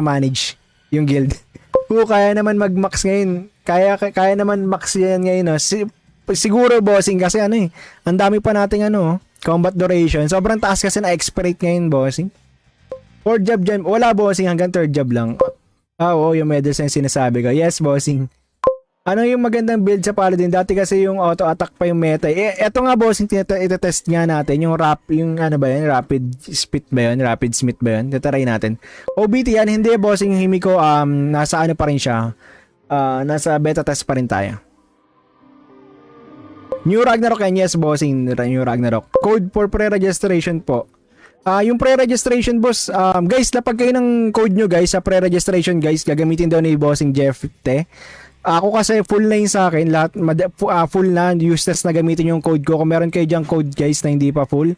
manage yung guild. Kaya naman mag-max ngayon. Kaya naman max yan ngayon, no? Siguro, bossing, kasi ano eh, ang dami pa nating ano, combat duration. Sobrang taas kasi na expirate ngayon, bossing. 4th job dyan. Wala, bossing, hanggang 3rd job lang. Oo, yung medals na yung sinasabi ko. Yes, bossing. Ano yung magandang build sa Paladin? Dati kasi yung auto-attack pa yung meta. Eto nga, bossing, ito-test nga natin. Yung ano ba yun? Rapid Smith ba yun? Rapid Smith ba yun? Tataray natin. OBT yan. Hindi, bossing, yung Himiko, nasa ano pa rin siya. Nasa beta test pa rin tayo. New Ragnarok yan. Yes, bossing. New Ragnarok. Code for pre-registration po. Yung pre-registration, boss, guys, lapag kayo ng code nyo, guys, sa pre-registration, guys, gagamitin daw ni bossing Jeff Te. Ako kasi full na yun sa akin, lahat full na, useless na gamitin yung code ko. Kung meron kayo dyan code, guys, na hindi pa full,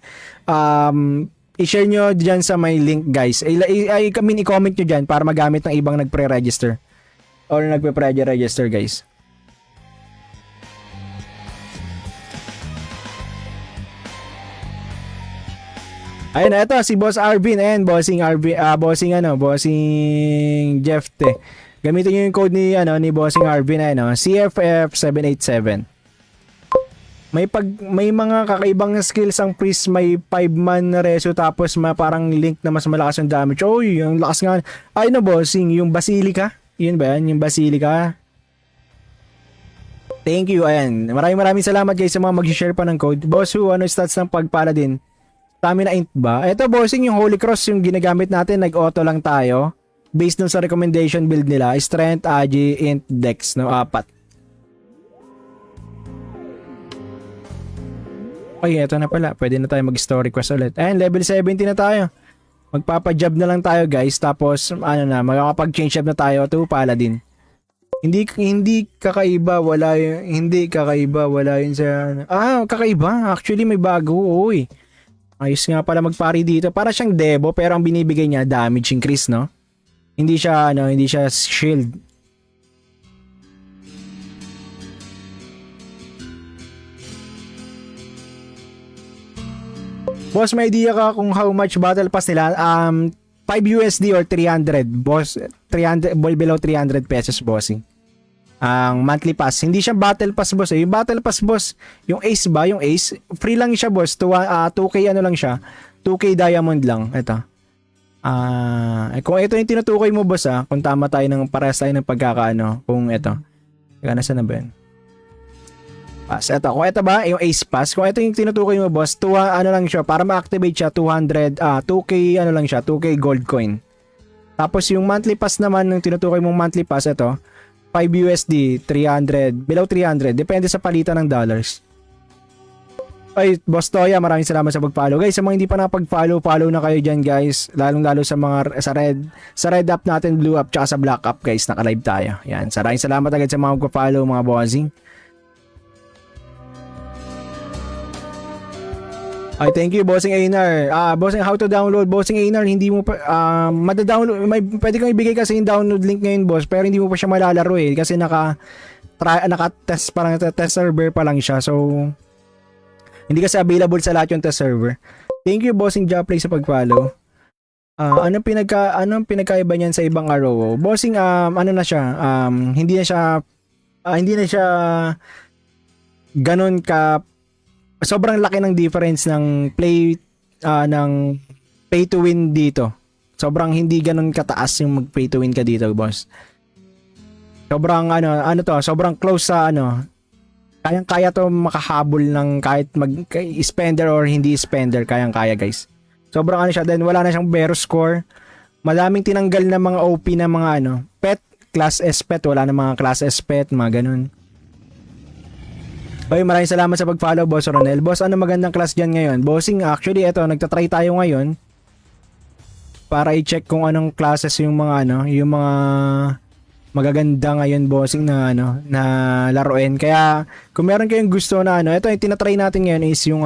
i-share nyo dyan sa may link, guys. I-comment nyo dyan para magamit ng ibang nagpre-register or nagpe-pre-register, guys. Ayun, eto si Boss Arvin. Ayan, bossing Jeff Te. Gamitin niyo yung code ni Bossing Arvin, CFF787. May mga kakaibang skills ang priest, may 5-man na reso tapos parang link na mas malakas yung damage. Oy, yung lakas nga. Ay no, bossing, yung Basilica. Yun ba yan? Yung Basilica. Thank you, ayan. Maraming salamat guys sa mga mag-share pa ng code. Boss who, ano stats ng pag-paladin? Stamina int ba? Ito, bossing, yung Holy Cross yung ginagamit natin, nag-auto lang tayo. Based dun sa recommendation build nila, strength, agi, int, dex, no? 4. Ay, eto na pala. Pwede na tayo mag-story quest ulit. Ayan, level 70 na tayo. Magpapa-job na lang tayo, guys. Tapos, makakapag-change up na tayo to Paladin. Hindi kakaiba, wala yun sa... kakaiba. Actually, may bago, oy. Ayos nga pala magpari dito. Para siyang Devo, pero ang binibigay niya, damage increase, no? Hindi siya shield. Boss, may idea ka kung how much battle pass nila? 5 USD or 300. Boss, 300, below 300 pesos, bossing. Ang monthly pass. Hindi siya battle pass, boss. Yung battle pass, boss, yung Ace ba? Yung Ace, free lang siya, boss. 2K ano lang siya. 2K diamond lang. Ito. Kung ito yung tinutukoy mo, boss, kung tama tayo parehas tayo ng pagkakaano, kung ito. Nasa na ba yun? Pass. Ito. Kung ito ba, yung Ace Pass, kung ito yung tinutukoy mo, boss, ano lang siya, para ma-activate siya, 2K, ano lang siya, 2K gold coin. Tapos yung monthly pass naman, yung tinutukoy mong monthly pass, ito, 5 USD, 300, below 300, depende sa palitan ng dollars. Ay, Boss Toya, maraming salamat sa pag-follow. Guys, sa mga hindi pa nakapag-follow, follow na kayo dyan, guys. Lalong-lalo sa mga sa red up natin, blue up, tsaka sa black up, guys. Naka-live tayo. Yan, maraming salamat agad sa mga mag-follow, mga bossing. Ay, thank you, Bossing Einar. Bossing, how to download? Bossing Einar, hindi mo pa, mada-download, pwede kang ibigay kasi yung download link ngayon, boss, pero hindi mo pa siya malalaro kasi naka-test, parang test server pa lang siya, so, hindi kasi available sa lahat yung test server. Thank you, Bossing Joplay, sa pag-follow. Anong pinagkaiba niyan sa ibang ROO? Bossing, ano na siya, hindi na siya ganun ka, sobrang laki ng difference ng ng pay to win dito. Sobrang hindi ganun kataas yung mag pay to win ka dito, boss. Sobrang sobrang close sa kayang-kaya to makahabol ng kahit spender or hindi spender, kayang-kaya, guys. Sobrang siya, then wala na siyang Vero score. Madaming tinanggal na mga OP na mga pet, class S pet, wala na mga class S pet, mga ganun. Oy, maraming salamat sa pag-follow, Boss Ronel. Boss, ano magandang class dyan ngayon? Bossing, actually, nagtatry tayo ngayon para i-check kung anong classes yung mga yung mga magaganda ngayon, bossing, na na laruin. Kaya kung meron kayong gusto na ito yung tinatry natin ngayon is yung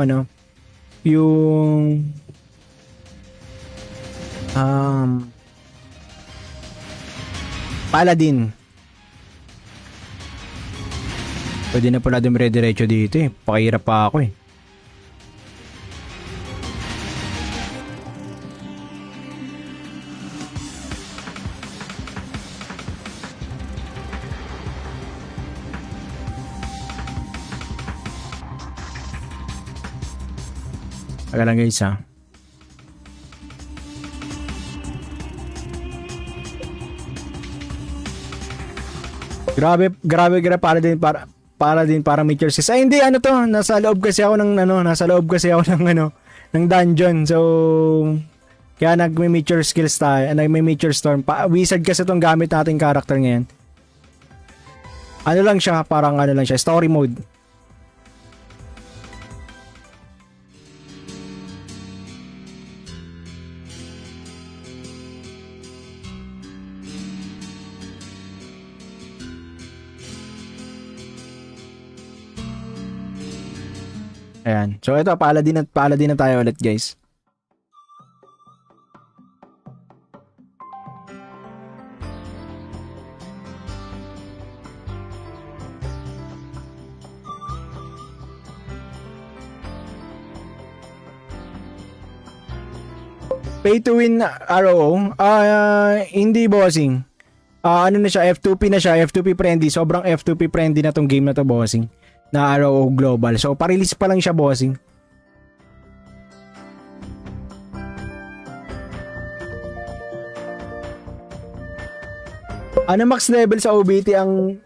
yung Paladin. Pwede na pala dumire-diretso dito Pakihirap pa ako Taga lang guys ha. Grabe para din para meet your skills. Ay hindi ano to, nasa loob kasi ako ng ng dungeon. So kaya nagme-meet your skills tayo, nagme-meet your storm. Wizard kasi tong gamit nating character ngayon. Ano lang siya, parang ano lang siya, story mode. Ayan. So ito, paladin na tayo ulit guys. Pay to win ROO? Hindi bossing. Ano na siya, F2P na siya, F2P friendly. Sobrang F2P friendly na tong game na to bossing. Na ROO Global. So, pa-release pa lang siya, bossing. Ano max level sa OBT ang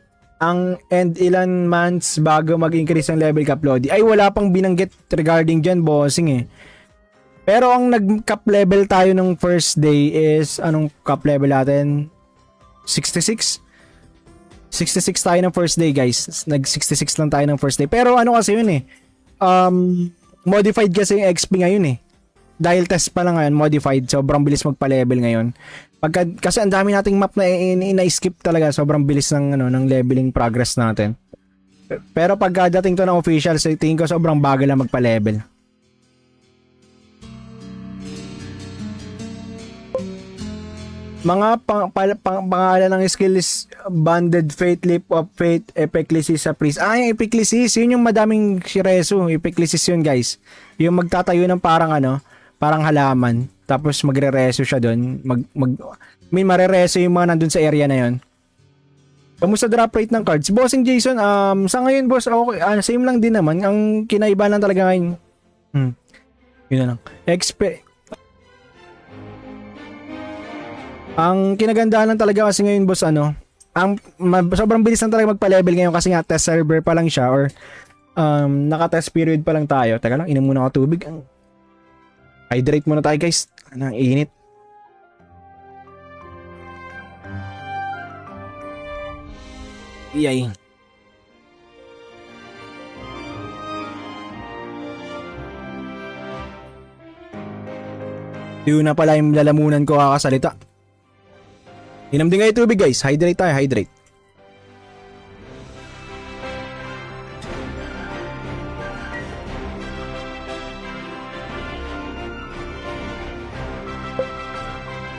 and ilan months bago mag-increase ang level cap Lodi? Ay, wala pang binanggit regarding dyan, bossing eh. Pero ang nag-cap level tayo ng first day is, anong cap level natin? 66? 66 tayo ng first day guys. Nag-66 lang tayo ng first day. Pero ano kasi yun eh. Modified kasi yung XP ngayon eh. Dahil test pa lang ngayon, modified. Sobrang bilis magpa-level ngayon. Kasi ang dami nating map na ina-skip talaga. Sobrang bilis ng leveling progress natin. Pero pagdating to ng official, so tingin ko sobrang bagal lang magpa-level. Mga pangalan ng skill is Banded Fate, Leap of Fate, Epiclesis sa Priest. Yung Epiclesis, yun yung madaming shiresu. Epiclesis yun guys. Yung magtatayo ng parang halaman. Tapos magre-reso siya doon. Marereso yung mga nandun sa area na yun. Kamusta drop rate ng cards? Bossing Jason, sa ngayon boss, okay, same lang din naman. Ang kinaiba lang talaga ngayon. Yun na lang. Ang kinagandahan lang talaga kasi ngayon boss sobrang bilis lang talaga magpa-level ngayon kasi nga test server pa lang siya or naka-test period pa lang tayo. Teka lang, inom muna ako tubig. Hydrate muna tayo guys. Ang init. Iyay. Yun na pala yung lalamunan ko kakasalita. Inom din kayo tubig guys. Hydrate tayo, hydrate.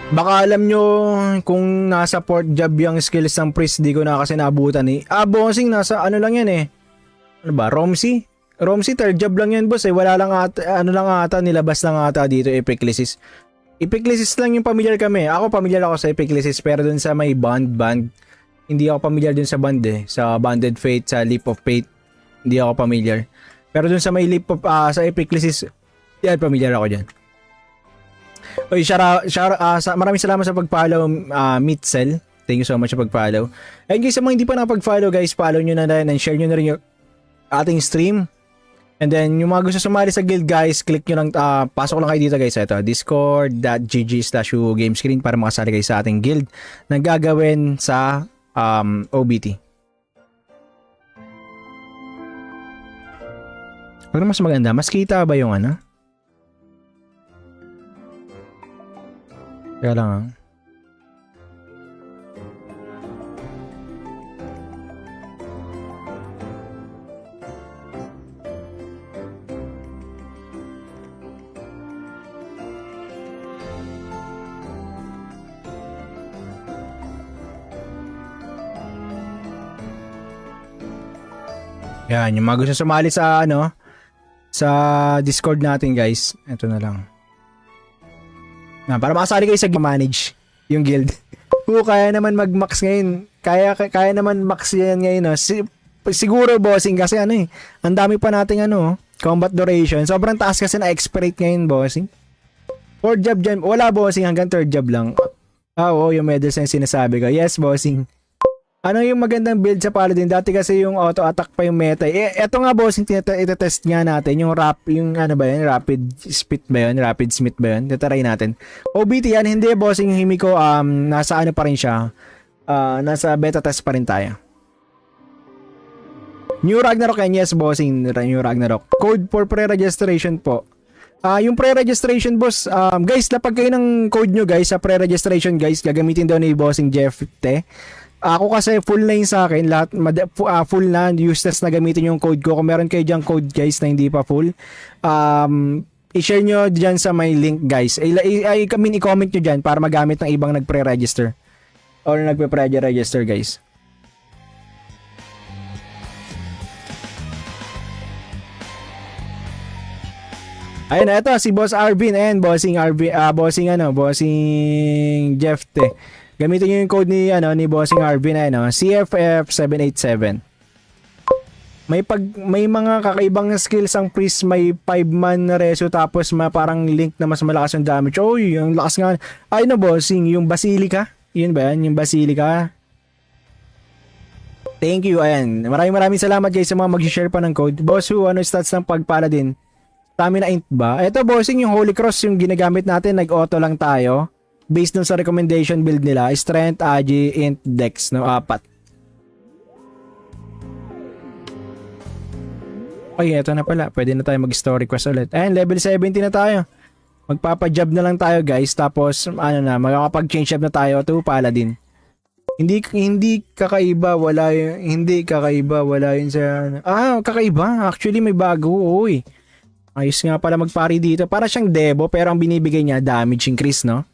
Baka alam nyo kung nasa port job yung skills ng priest, di ko na kasi naabutan eh. Bossing, nasa ano lang yan eh. Ano ba, Romsey? Romsey, third job lang yan boss eh. Wala lang ata, nilabas lang ata dito Epiclesis. Epiclesis lang yung familiar kami. Ako familiar ako sa Epiclesis pero dun sa may band. Hindi ako familiar dun sa band eh. Sa Banded Fate, sa Leap of Fate. Hindi ako familiar. Pero dun sa may sa Epiclesis, yan, familiar ako dyan. Oy, maraming salamat sa pag-follow, Mitzel. Thank you so much sa pag-follow. And guys, sa mga hindi pa nakapag-follow guys, follow nyo na rin and share nyo na rin yung ating stream. And then, yung mga gusto sumali sa guild guys, click nyo lang, pasok lang kayo dito guys. Ito, discord.gg/gamescreen para makasali kayo sa ating guild na gagawin sa OBT. Pero mas maganda, mas kita ba yung ano? Kaya lang Yan, yung mga gusto sumali sa sa Discord natin guys. Ito na lang. Para makasali kayo sa manage yung guild. Kaya naman mag-max ngayon. Kaya naman max yan ngayon. Siguro bossing kasi ang dami pa nating Combat duration. Sobrang taas kasi na expirate ngayon, bossing. 4th job dyan. Wala, bossing. Hanggang 3rd job lang. Oo, yung medals na yung sinasabi ko. Yes, bossing. Ano yung magandang build sa Paladin? Dati kasi yung auto attack pa yung meta. Eto nga, bossing, itetest nga natin. Yung ano ba yun? Rapid Smith ba yun? Rapid Smith ba yun? Tataray natin. OBT yan. Hindi, bossing. Himiko, nasa ano pa rin siya. Nasa beta test pa rin tayo. New Ragnarok yan, yes, bossing. New Ragnarok. Code for pre-registration po. Yung pre-registration, boss, guys, lapag kayo ng code nyo, guys, sa pre-registration, guys, gagamitin daw ni bossing Jeff Te. Ako kasi full na yun sa akin, lahat full na, useless na gamitin yung code ko. Kung meron kayo dyan code, guys, na hindi pa full, i-share nyo dyan sa my link, guys. I-comment nyo dyan para magamit ng ibang nag-pre-register or nagpe-pre-register, guys. Ayun, eto si Boss Arvin and bossing Jeff Te. Gamitin niyo yung code ni bossing Arvin CFF787. May mga kakaibang skills ang priest, may 5-man na reso tapos parang link na mas malakas yung damage. Oy, yung lakas nga. Ay no, bossing, yung Basilica. Yun ba yan? Yung Basilica. Thank you, ayan. Maraming salamat guys sa mga mag-share pa ng code. Boss Who, ano stats ng pag-paladin? Stamina int ba? Ito, bossing, yung Holy Cross yung ginagamit natin, nag-auto lang tayo. Based dun sa recommendation build nila, Strength, Agi, Int, Dex, no? 4. Ay, eto na pala. Pwede na tayo mag-story quest ulit. Ayan, level 70 na tayo. Magpapa-job na lang tayo, guys. Tapos, makakapag-change job na tayo to Paladin. Hindi kakaiba, wala yun sa... kakaiba. Actually, may bago, oy. Ayos nga pala magpari dito. Para siyang Debo pero ang binibigay niya damage increase, no?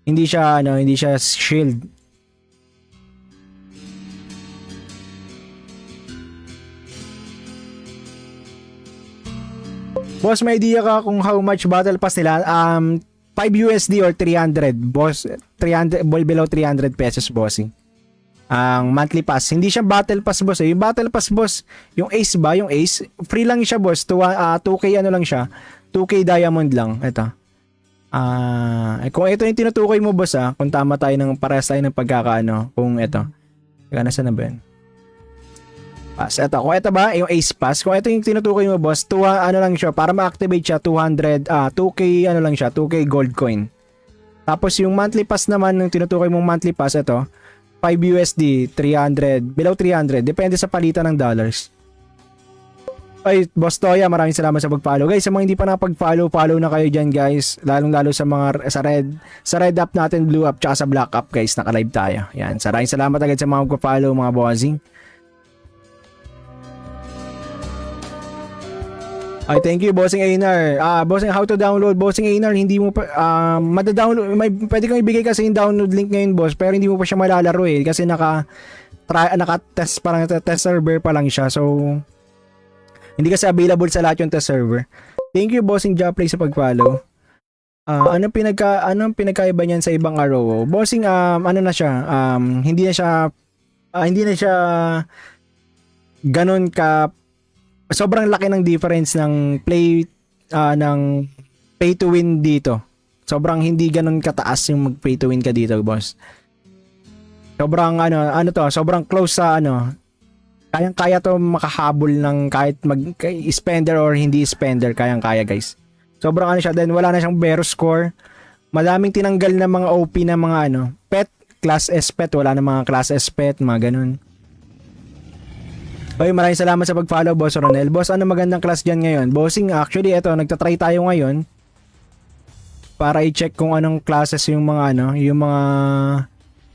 Hindi siya shield. Boss, may idea ka kung how much battle pass nila? 5 USD or 300. Boss, 300 below 300 pesos, bossing. Ang monthly pass. Hindi siya battle pass, boss. Yung battle pass, boss, yung Ace ba? Yung Ace, free lang siya, boss. 2K ano lang siya. 2K diamond lang. Ito. Kung ito yung tinutukoy mo, boss, kung tama tayo ng parehas tayo ng pagkakaano. Kung ito. Teka, nasa na ba yun? Pass. Ito. Kung ito ba, yung Ace pass. Kung ito yung tinutukoy mo, boss, ano lang siya. Para ma-activate siya, 2K ano lang siya. 2K gold coin. Tapos yung monthly pass naman, yung tinutukoy mong monthly pass, ito. 5 USD, 300, below 300. Depende sa palitan ng dollars. Ay, Boss Toya, maraming salamat sa pag-follow. Guys, sa mga hindi pa nakapag-follow, follow na kayo dyan, guys. Lalong-lalo sa mga sa red up natin, blue up, tsaka sa black up, guys. Naka-live tayo. Yan. Maraming salamat agad sa mga mag-follow, mga bossing. Ay, thank you, Bossing Einar. Bossing, how to download? Bossing Einar, hindi mo pa, mada-download, pwede kong ibigay kasi yung download link ngayon, boss, pero hindi mo pa siya malalaro kasi naka-test, parang test server pa lang siya, so, hindi kasi available sa lahat yung test server. Thank you, Bossing Joplay sa pag-follow. Anong pinagkaiba niyan sa ibang ROO? Bossing, ano na siya, hindi na siya ganon ka, sobrang laki ng difference ng ng pay to win dito. Sobrang hindi ganun kataas yung mag pay to win ka dito, boss. Sobrang sobrang close sa kayang-kaya to makahabol ng kahit spender or hindi spender, kayang-kaya, guys. Sobrang siya, then wala na siyang Vero score. Madaming tinanggal na mga OP na mga pet, class S pet, wala na mga class S pet, mga ganun. Okay, maraming salamat sa pag-follow, Boss Ronel. Boss, ano magandang class dyan ngayon? Bossing, actually, eto, nagtatry tayo ngayon para i-check kung anong classes yung mga yung mga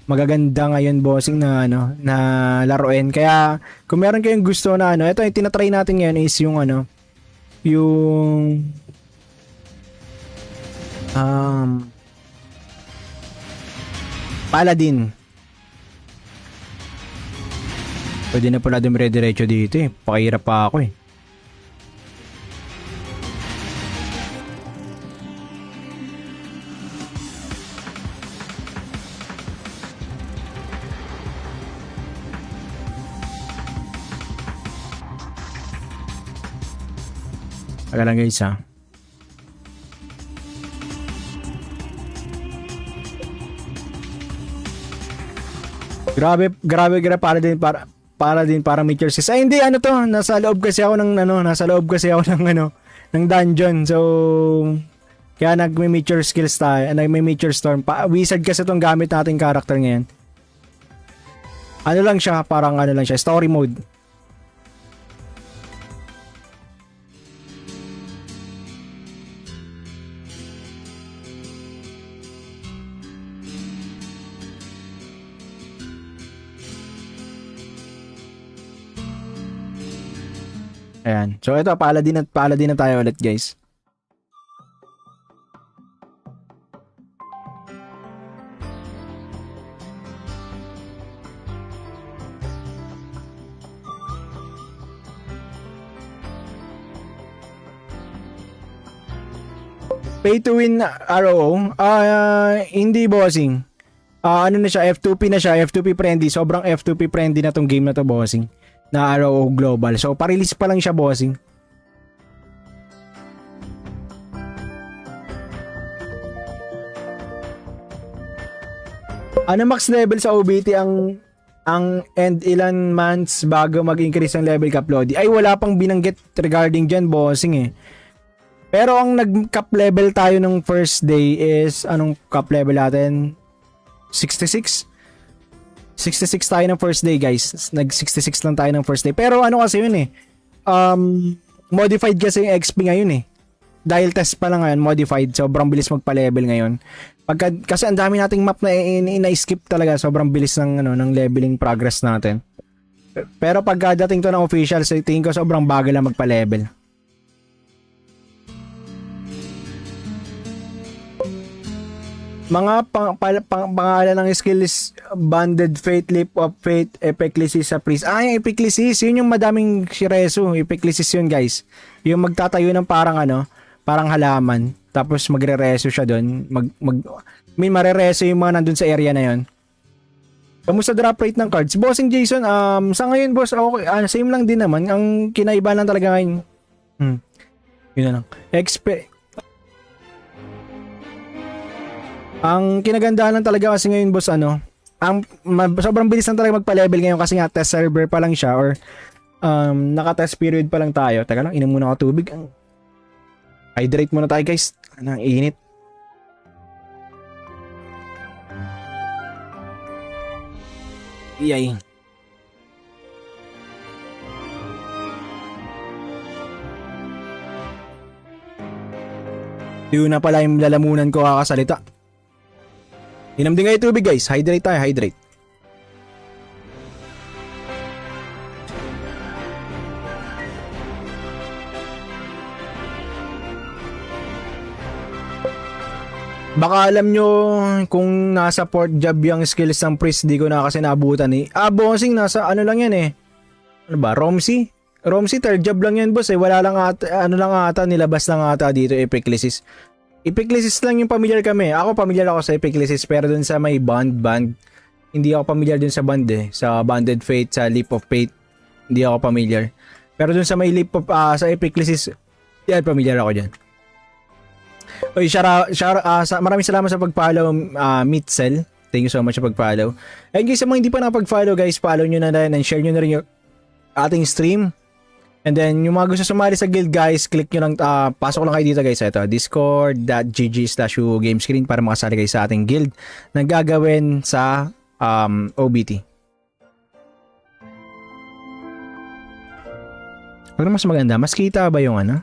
magaganda ngayon, bossing, na na laruin. Kaya kung meron kayong gusto na ito yung tinatry natin ngayon is yung yung Paladin. Pwede na pala dumire-diretso dito Pakihirap pa ako Taga lang guys ha. Grabe para din para meet your sis. Ay hindi ano to, nasa loob kasi ako ng dungeon. So kaya nagme-meet your skills tayo, nagme-meet your storm. Wizard kasi tong gamit nating character ngayon. Ano lang siya, parang ano lang siya, story mode. Ayan. So ito, paladin na tayo ulit guys. Pay to win ROO? Hindi bossing. Ano na siya, F2P na siya, F2P friendly. Sobrang F2P friendly na tong game na to bossing. Na ROO Global. So, pa-release pa lang siya, bossing. Ano max level sa OBT ang end ilan months bago mag-increase ang level cap Lodi? Ay, wala pang binanggit regarding dyan, bossing eh. Pero ang nag-cap level tayo ng first day is, anong cap level natin? 66? 66 tayo ng first day guys. Nag-66 lang tayo ng first day. Pero ano kasi yun eh. Modified kasi yung XP ngayon eh. Dahil test pa lang ngayon, modified. Sobrang bilis magpa-level ngayon. Kasi ang dami nating map na ina-skip talaga. Sobrang bilis ng, ng leveling progress natin. Pero pagkadating to ng official, tingin ko sobrang bagal lang magpa-level. Mga pangalan ng skill is Banded Fate, Leap of Fate, Epiclesis sa Priest. Yung Epiclesis, yun yung madaming shiresu. Epiclesis yun guys. Yung magtatayo ng parang parang halaman. Tapos magre-reso siya doon. Marereso yung mga nandun sa area na yun. Kamusta drop rate ng cards? Bossing Jason, sa ngayon boss, okay, same lang din naman. Ang kinaiba lang talaga ngayon. Yun na lang. Ang kinagandaan lang talaga kasi ngayon boss sobrang bilis lang talaga magpa-level ngayon kasi nga test server pa lang siya or naka-test period pa lang tayo. Teka lang, inom muna ako tubig. Hydrate muna tayo guys. Ang init. Iyay. Yun na pala yung lalamunan ko kakasalita. Inom din kayo tubig guys. Hydrate tayo, hydrate. Baka alam nyo kung nasa port job yung skills ng priest, di ko na kasi naabutan eh. Bossing, nasa ano lang yan eh. Ano ba, Romsey? Romsey, third job lang yan boss eh. Wala lang ata, nilabas lang ata dito Epiclesis. Epiclesis lang yung familiar kami. Ako familiar ako sa Epiclesis pero dun sa may band. Hindi ako familiar dun sa band eh. Sa Banded Fate, sa Leap of Fate. Hindi ako familiar. Pero dun sa may Leap of, sa Epiclesis, yan, familiar ako dyan. Oy, maraming salamat sa pag-follow, Mitzel. Thank you so much sa pag-follow. And guys, sa mga hindi pa nakapag-follow guys, follow nyo na rin and share nyo na rin yung ating stream. And then, yung mga gusto sumali sa guild guys, click nyo lang, pasok lang kayo dito guys. Ito, discord.gg/gamescreen para makasali kayo sa ating guild na gagawin sa OBT. Ano mas maganda? Mas kita ba yung ano?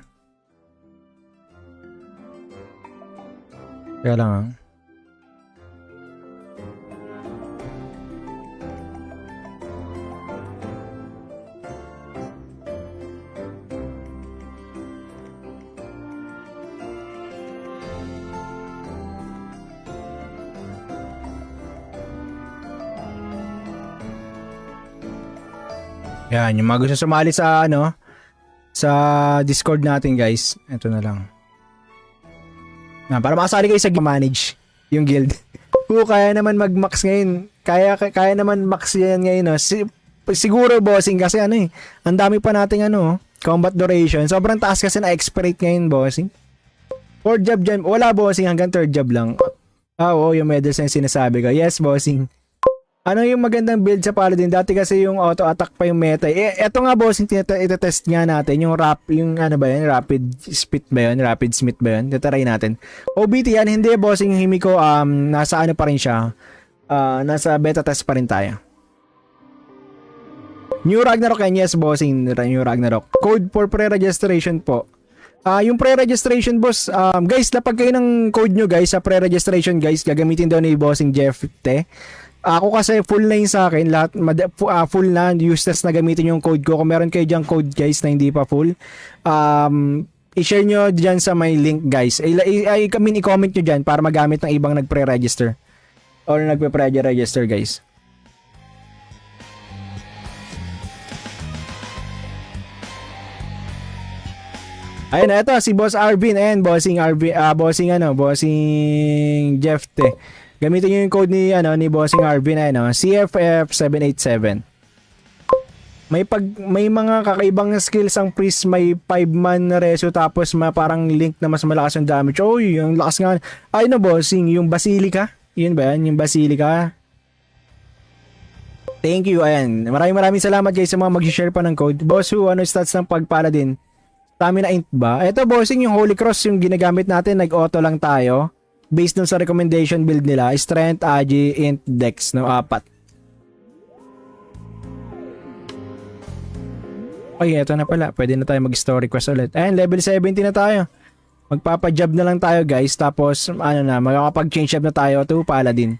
Kaya lang Yan, yung mga gusto sumali sa sa Discord natin guys. Ito na lang. Para makasali kayo sa manage yung guild. Kaya naman mag-max ngayon. Kaya naman max yan ngayon. Siguro bossing kasi ang dami pa nating Combat duration. Sobrang taas kasi na expirate ngayon, bossing. 4 job dyan. Wala, bossing. Hanggang 3rd job lang. Oo, yung medals na yung sinasabi ko. Yes, bossing. Ano yung magandang build sa Paladin? Dati kasi yung auto attack pa yung meta. Eto nga, bossing, itetest nga natin. Yung ano ba yun? Rapid Smith ba yun? Rapid Smith ba yun? Tataray natin. OBT yan. Hindi, bossing. Yung Himiko, nasa ano pa rin siya. Nasa beta test pa rin tayo. New Ragnarok yan. Yes, bossing. New Ragnarok. Code for pre-registration po. Yung pre-registration, boss, guys, lapag kayo ng code nyo, guys, sa pre-registration, guys, gagamitin daw ni bossing Jeff Te. Ako kasi full na yun sa akin, lahat full na, useless na gamitin yung code ko. Kung meron kayo dyan code, guys, na hindi pa full, i-share nyo dyan sa may link, guys. I-comment nyo dyan para magamit ng ibang nagpre-register or nagpe-pre-register, guys. Ayun na, ito si Boss Arvin and bossing Jeff Te. Gamitin niyo yung code ni bossing Arvin CFF787. May mga kakaibang skills ang priest, may 5-man na reso tapos parang link na mas malakas yung damage. Oy, yung lakas nga. Ay no, bossing, yung Basilica. Yun ba yan? Yung Basilica. Thank you, ayan. Maraming salamat guys sa mga mag-share pa ng code. Boss Who, ano stats ng Paladin? Stamina int ba? Ito, bossing, yung Holy Cross yung ginagamit natin, nag-auto lang tayo. Based dun sa recommendation build nila, Strength, Agi, Int, Dex, no? 4. Okay, eto na pala. Pwede na tayo mag-story quest ulit. Ayan, level 70 na tayo. Magpapa-job na lang tayo, guys. Tapos, makakapag-change up na tayo to Paladin.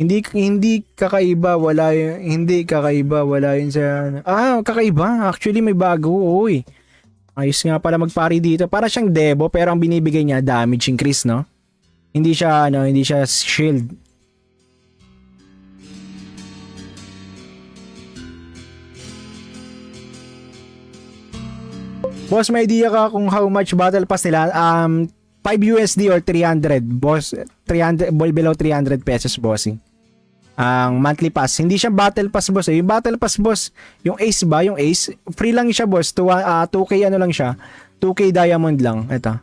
Hindi kakaiba, wala yun sa... kakaiba. Actually, may bago, oy. Ayos nga pala magpari dito. Para siyang Debo, pero ang binibigay niya, damage increase, no? Hindi siya shield. Boss, may idea ka kung how much battle pass nila? 5 USD or 300. Boss, 300 below 300 pesos, bossing. Ang monthly pass. Hindi siya battle pass, boss. Yung battle pass, boss, yung Ace ba? Yung Ace, free lang siya, boss. 2K ano lang siya. 2K diamond lang. Ito.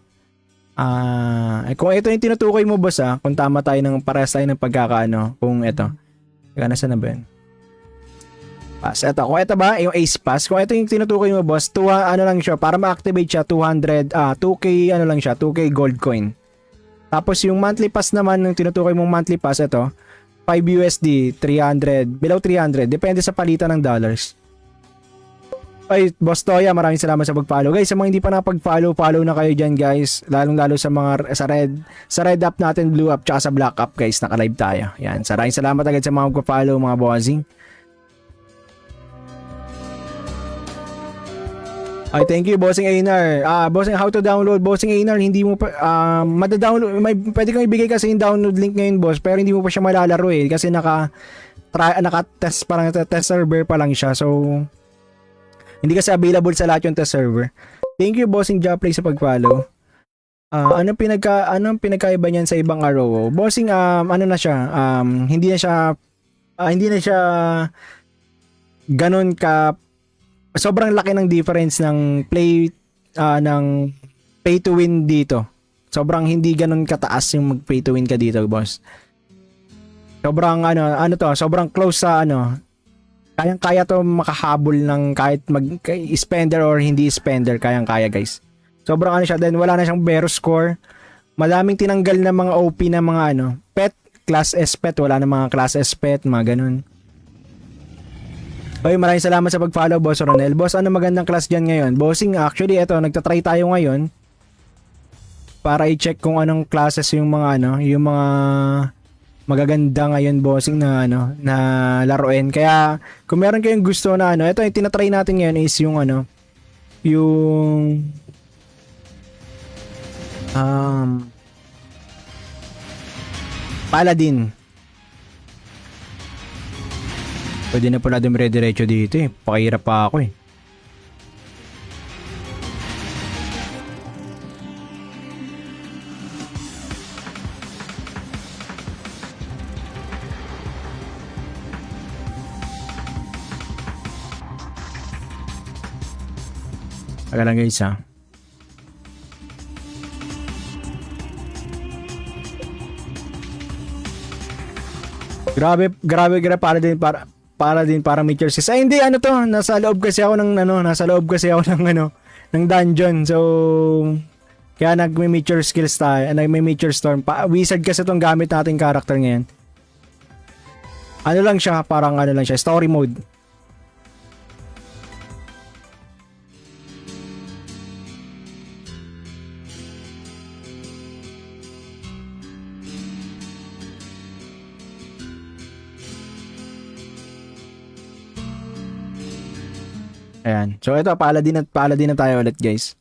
Kung ito yung tinutukoy mo, boss, kung tama tayo parehas tayo ng pagkakaano, kung ito. Teka, nasa na ba yun? Pass. Ito. Kung ito ba, yung Ace pass. Kung ito yung tinutukoy mo, boss, ano lang siya, para ma-activate siya, 2K, ano lang siya, 2K gold coin. Tapos yung monthly pass naman, yung tinutukoy mong monthly pass, ito, 5 USD, 300, below 300, depende sa palitan ng dollars. Ay, Boss Toya, maraming salamat sa pag-follow. Guys, sa mga hindi pa nakapag-follow, follow na kayo dyan, guys. Lalong-lalo sa mga sa red up natin, blue up, tsaka sa black up, guys. Naka-live tayo. Yan, maraming salamat agad sa mga mag-follow, mga bossing. Ay, thank you, Bossing Einar. Bossing, how to download? Bossing Einar, hindi mo pa, mada-download, pwede kang ibigay kasi yung download link ngayon, boss, pero hindi mo pa siya malalaro kasi naka-test, parang test server pa lang siya, so, hindi kasi available sa lahat yung test server. Thank you, Bossing Joplay sa pag-follow. Anong pinagkaiba niyan sa ibang ROO? Bossing, ano na siya, hindi na siya ganon ka, sobrang laki ng difference ng ng pay to win dito. Sobrang hindi ganun kataas yung mag pay to win ka dito, boss. Sobrang sobrang close sa kayang-kaya to makahabol ng kahit spender or hindi spender, kayang-kaya, guys. Sobrang siya, then wala na siyang Vero score. Madaming tinanggal na mga OP na mga pet, class S pet, wala na mga class S pet, mga ganun. Oy, maraming salamat sa pag-follow, Boss Ronel. Boss, ano magandang class dyan ngayon? Bossing, actually, nagtatry tayo ngayon para i-check kung anong classes yung mga yung mga magaganda ngayon, bossing, na na laruin. Kaya kung meron kayong gusto na ito yung tinatry natin ngayon is yung yung Paladin. Pwede na pala dumire-diretso dito Pakihirap pa ako Taga lang guys ha. Grabe para din para meet your skills. Ay hindi ano to, nasa loob kasi ako ng ng dungeon. So kaya nagme-meet your skills tayo, nagme-meet your storm. Wizard kasi tong gamit nating character ngayon. Ano lang siya, parang ano lang siya, story mode. Ayan. So ito, paladin na tayo ulit guys.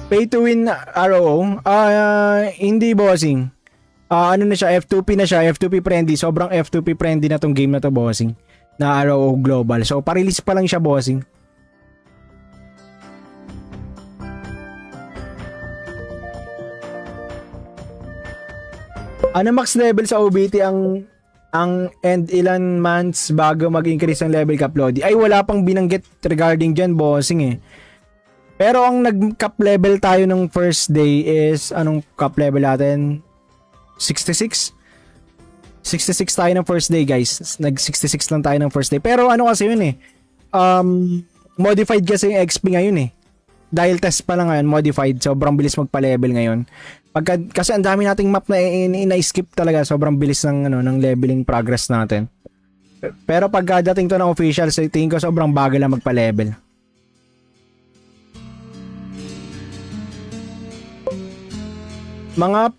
Pay to win ROO? Hindi bossing. Ano na siya, F2P na siya, F2P friendly. Sobrang F2P friendly na tong game na to bossing. Na ROO Global. So, pa-release pa lang siya bossing. Ano max level sa OBT ang end ilan months bago mag-increase ang level cap Lodi? Ay, wala pang binanggit regarding dyan bossing eh. Pero ang nag-cap level tayo ng first day is, anong cap level natin? 66? 66 tayo ng first day guys. Nag-66 lang tayo ng first day. Pero ano kasi yun eh. Modified kasi yung XP ngayon eh. Dahil test pa lang ngayon, modified. Sobrang bilis magpa-level ngayon. Kasi ang dami nating map na ina-skip talaga. Sobrang bilis ng leveling progress natin. Pero pag dating to ng official, so tingin ko sobrang bagal lang magpa-level. Mga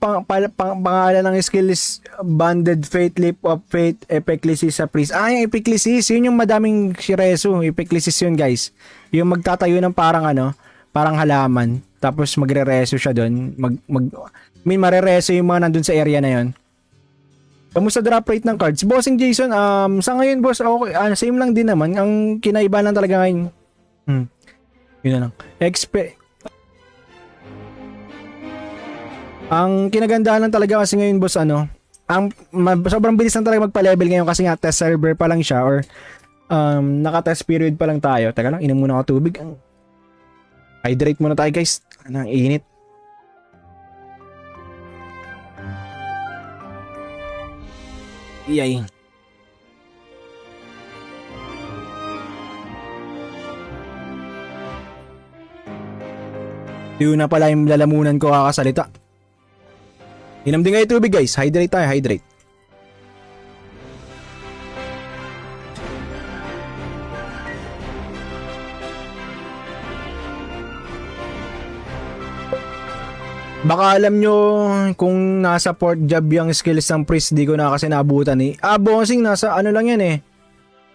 pangalan ng skill is Banded Fate, Leap of Fate, Epiclesis sa Priest. Yung Epiclesis, yun yung madaming shiresu. Epiclesis yun guys. Yung magtatayo ng parang halaman. Tapos magre-reso siya doon. Marereso yung mga nandun sa area na yun. Kamusta drop rate ng cards? Bossing Jason, sa ngayon boss, okay, same lang din naman. Ang kinaiba lang talaga ngayon. Yun na lang. Ang kinagandahan lang talaga kasi ngayon boss sobrang bilis lang talaga magpa-level ngayon kasi nga test server pa lang siya or naka-test period pa lang tayo. Teka lang, inom muna ako tubig. Hydrate muna tayo guys. Ang init. Iyay. Yun na pala yung lalamunan ko kakasalita. Inom din kayo tubig guys. Hydrate tayo, hydrate. Baka alam nyo kung nasa port job yung skills ng priest, di ko na kasi naabutan eh. Bossing, nasa ano lang yan eh.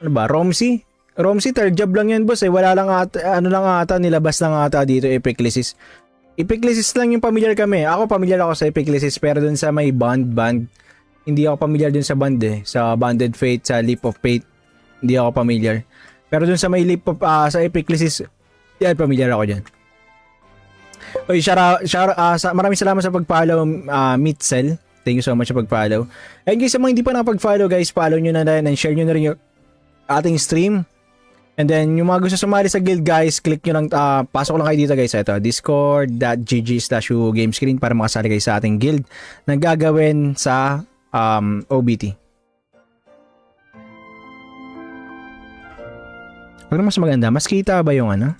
Ano ba, Romsey? Romsey, third job lang yan boss eh. Wala lang ata, nilabas lang ata dito Epiclesis. Epiclesis lang yung familiar kami. Ako familiar ako sa Epiclesis pero dun sa may band. Hindi ako familiar dun sa band eh. Sa Banded Fate, sa Leap of Fate. Hindi ako familiar. Pero dun sa may Leap of, sa Epiclesis, yan, familiar ako dyan. Oy, maraming salamat sa pag-follow, Mitzel. Thank you so much sa pag-follow. And guys, sa mga hindi pa nakapag-follow guys, follow nyo na rin and share nyo na rin yung ating stream. And then, yung mga gusto sumali sa guild guys, click nyo lang, pasok lang kayo dito guys. Ito, discord.gg/gamescreen para makasali kayo sa ating guild na gagawin sa OBT. Pero mas maganda, mas kita ba yung ano?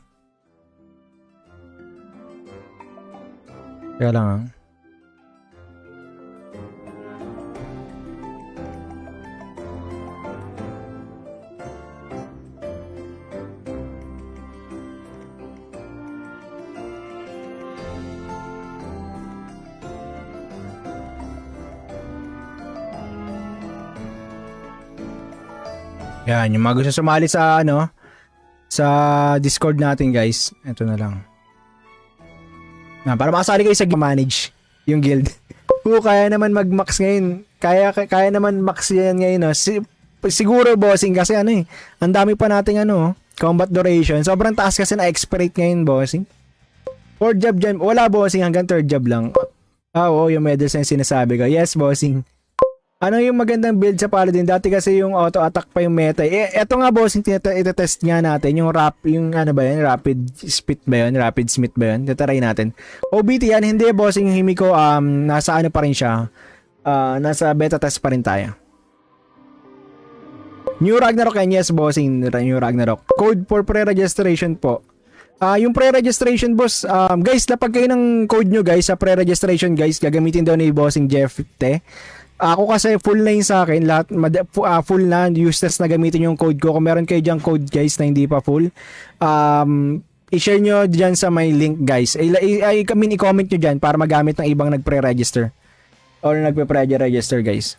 Kaya lang Yan, yung mga gusto sumali sa sa Discord natin guys. Ito na lang. Para makasali kayo sa manage yung guild. Kaya naman mag-max ngayon. Kaya naman max yan ngayon. Siguro bossing kasi ang dami pa nating Combat duration. Sobrang taas kasi na expirate ngayon, bossing. 4 job dyan. Wala, bossing. Hanggang 3rd job lang. Oo, yung medals na yung sinasabi ko. Yes, bossing. Ano yung magandang build sa Paladin? Dati kasi yung auto-attack pa yung meta. Eto nga, bossing, ito-test nga natin. Yung ano ba yun? Rapid Smith ba yun? Rapid Smith ba yun? Tataray natin. OBT yan. Hindi, bossing. Yung Himiko, nasa ano pa rin siya. Nasa beta test pa rin tayo. New Ragnarok yan. Yes, bossing. New Ragnarok. Code for pre-registration po. Yung pre-registration, boss, guys, lapag kayo ng code nyo, guys, sa pre-registration, guys, gagamitin daw ni bossing Jeff Te. Ako kasi full na yun sa akin, lahat full na, useless na gamitin yung code ko. Kung meron kayo dyan code, guys, na hindi pa full, i-share nyo dyan sa may link, guys. I-comment nyo dyan para magamit ng ibang nagpre-register or nagpe-pre-register, guys.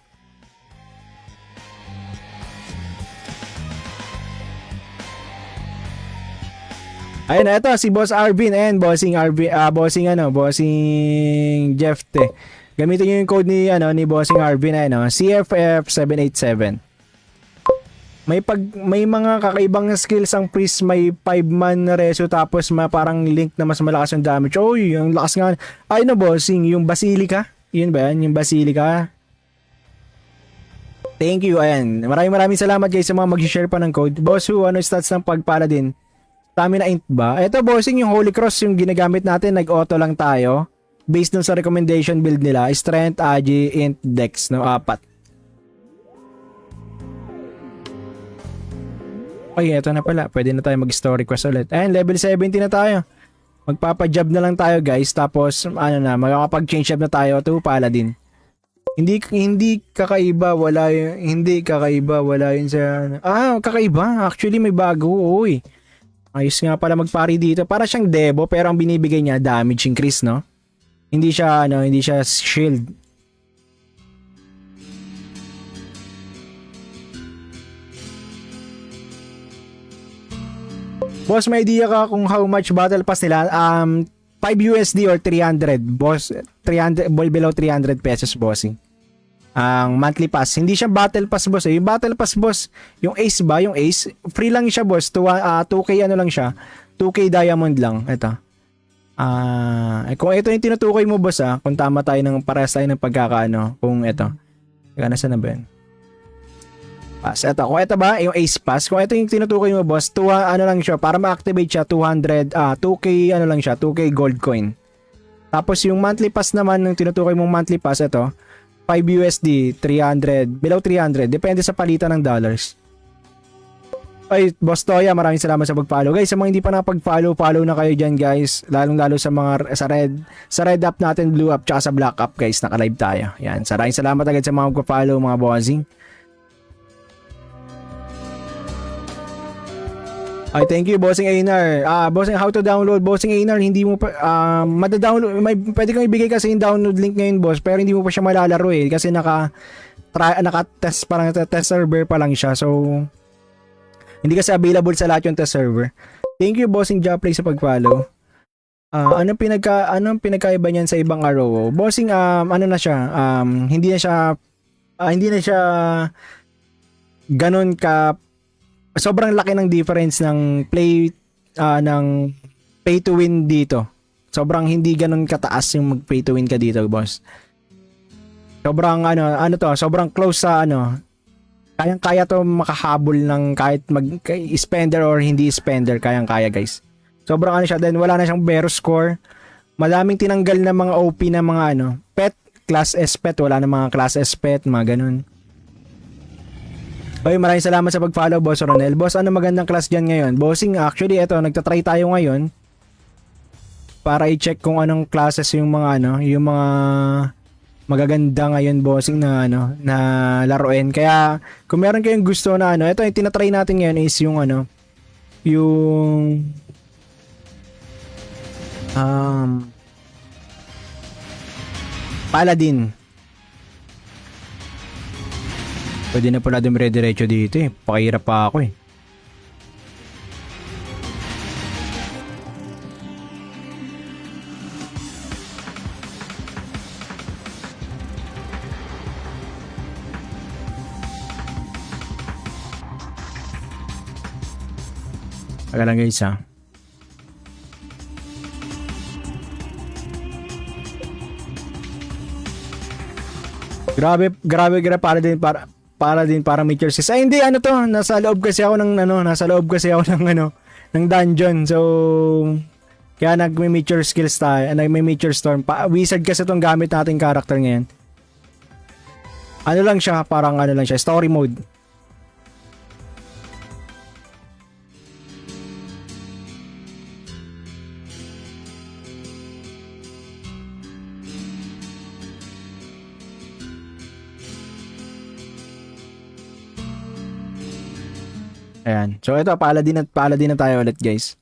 Ayun, eto si Boss Arvin and bossing Jeff Te. Gamitin niyo yung code ni bossing Arvin CFF787. May mga kakaibang skills ang priest, may 5-man na reso tapos parang link na mas malakas yung damage. Oy, yung lakas nga. Ayun na, bossing, yung Basilica. Yun ba yan? Yung Basilica. Thank you, ayan. Maraming salamat guys sa mga mag-share pa ng code. Boss Who, ano stats ng pag-paladin? Stamina int ba? Ito, bossing, yung Holy Cross yung ginagamit natin, nag-auto lang tayo. Based dun sa recommendation build nila, Strength, Agi, Int, Dex, no? 4. Ay, eto na pala. Pwede na tayo mag-story quest ulit. Ayan, level 70 na tayo. Magpapa-job na lang tayo, guys. Tapos, makakapag-change job na tayo to Paladin. Hindi kakaiba, wala yun sa... kakaiba. Actually, may bago, uy. Ayos nga pala magpari dito. Para siyang Debo pero ang binibigay niya damage increase, no? Hindi siya shield. Boss, may idea ka kung how much battle pass nila? 5 USD or 300. Boss, 300 below 300 pesos, bossing. Ang monthly pass. Hindi siya battle pass, boss. Yung battle pass, boss, yung Ace ba? Yung Ace, free lang siya, boss. 2K ano lang siya. 2K diamond lang. Ito. Kung ito yung tinutukoy mo, boss, kung tama tayo parehas tayo ng pagkakaano. Kung ito. Nasa na ba yun? Pass. Ito. Kung ito ba, yung Ace pass. Kung ito yung tinutukoy mo, boss, ano lang siya. Para ma-activate siya, 2K ano lang siya. 2K gold coin. Tapos yung monthly pass naman, yung tinutukoy mong monthly pass, ito. 5 USD, 300, below 300. Depende sa palitan ng dollars. Ay, Boss Toya, maraming salamat sa pag-follow. Guys, sa mga hindi pa nakapag-follow, follow na kayo dyan, guys. Lalong-lalo sa mga sa red up natin, blue up, tsaka sa black up, guys. Naka-live tayo. Yan. Maraming salamat agad sa mga mag-follow, mga bossing. Ay, thank you, Bossing Einar. Bossing, how to download? Bossing Einar, hindi mo pa, madadownload, pwede kang ibigay kasi yung download link ngayon, boss, pero hindi mo pa siya malalaro kasi naka-test, parang test server pa lang siya, so, hindi kasi available sa lahat yung test server. Thank you, Bossing Joplay, sa pag-follow. Anong pinagkaiba niyan sa ibang ROO? Bossing, ano na siya, hindi na siya ganon ka, sobrang laki ng difference ng ng pay to win dito. Sobrang hindi ganun kataas yung mag pay to win ka dito, boss. Sobrang sobrang close sa kayang-kaya to makahabol ng kahit spender or hindi spender, kayang-kaya, guys. Sobrang siya, then wala na siyang Vero score. Madaming tinanggal na mga OP na mga pet, class S pet, wala na mga class S pet, mga ganun. Oy, maraming salamat sa pag-follow, Boss Ronel. Boss, ano magandang class dyan ngayon? Bossing, actually, nagtatry tayo ngayon para i-check kung anong classes yung mga yung mga magaganda ngayon, bossing, na na laruin. Kaya kung meron kayong gusto na ito yung tinatry natin ngayon is yung yung Paladin. Pwede na pala dumire-diretso dito Pakihirap pa ako Taga lang guys ha. Grabe para din para meet your skills. Ay hindi ano to, nasa loob kasi ako ng ng dungeon. So kaya nagme-meet your skills tayo, nagme-meet your storm. Wizard kasi tong gamit nating character ngayon. Ano lang siya, parang ano lang siya, story mode. Ayan. So ito, paladin na tayo ulit guys.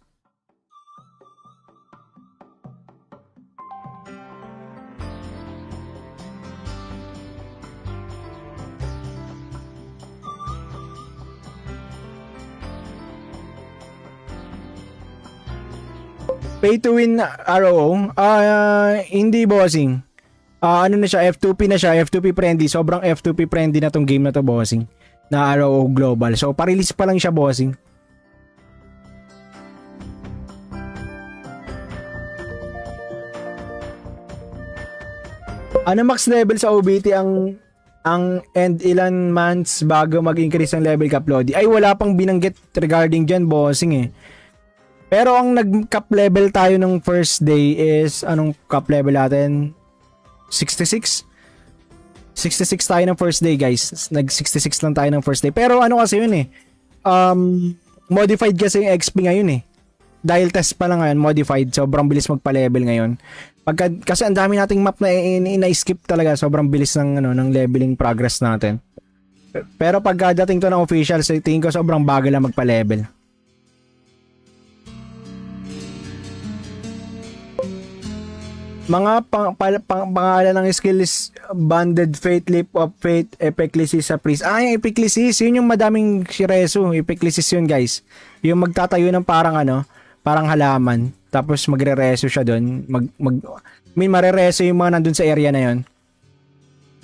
Pay to win ROO? Hindi bossing. Ano na siya, F2P na siya, F2P friendly. Sobrang F2P friendly na tong game na to bossing. Na ROO Global. So, pa-release pa lang siya, bossing. Ano max level sa OBT ang and ilan months bago mag-increase ang level cap Lodi? Ay, wala pang binanggit regarding dyan, bossing eh. Pero ang nag-cap level tayo ng first day is, anong cap level natin? 66? 66 tayo ng first day guys. Nag-66 lang tayo ng first day. Pero ano kasi yun eh. Modified kasi yung XP ngayon eh. Dahil test pa lang ngayon, modified. Sobrang bilis magpa-level ngayon. Kasi ang dami nating map na ina-skip talaga. Sobrang bilis ng leveling progress natin. Pero pagdating to ng official, so tingin ko sobrang bagal lang magpa-level. Mga pangalan ng skill is Banded Fate, Leap of Fate, Epiclesis sa Priest. Yung Epiclesis, yun yung madaming shiresu. Epiclesis yun guys. Yung magtatayo ng parang halaman. Tapos magre-reso siya doon. Marereso yung mga nandun sa area na yun.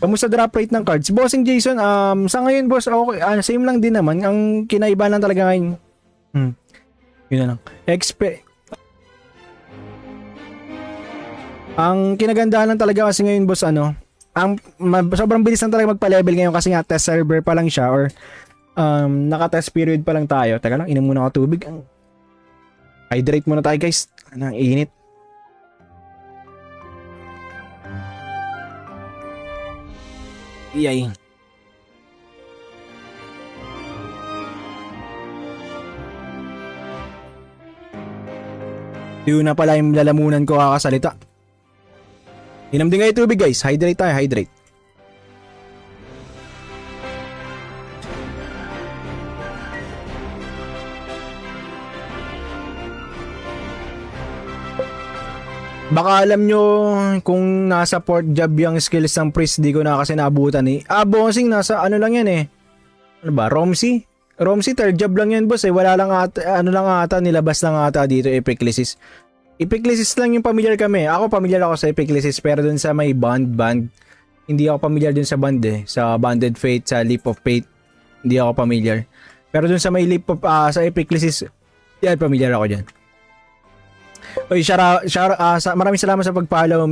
Kamusta drop rate ng cards? Bossing Jason, sa ngayon boss, okay, same lang din naman. Ang kinaiba lang talaga ngayon. Yun na lang. Ang kinagandahan lang talaga kasi ngayon boss sobrang bilis lang talaga magpa-level ngayon kasi nga test server pa lang siya or naka-test period pa lang tayo. Teka lang, inom muna ako tubig. Hydrate muna tayo guys. Ang init. Iyay. Yun na pala yung lalamunan ko kakasalita. Inom din kayo tubig guys. Hydrate tayo, hydrate. Baka alam nyo kung nasa port job yung skills ng priest, di ko na kasi naabutan eh. Bossing, nasa ano lang yan eh. Ano ba, Romsey? Romsey, third job lang yan boss eh. Wala lang ata, nilabas lang ata dito Epiclesis. Epiclesis lang yung familiar kami. Ako familiar ako sa Epiclesis pero dun sa may band. Hindi ako familiar dun sa band eh. Sa Banded Fate, sa Leap of Fate. Hindi ako familiar. Pero dun sa may sa Epiclesis, yan, familiar ako dyan. Oy, maraming salamat sa pag-follow,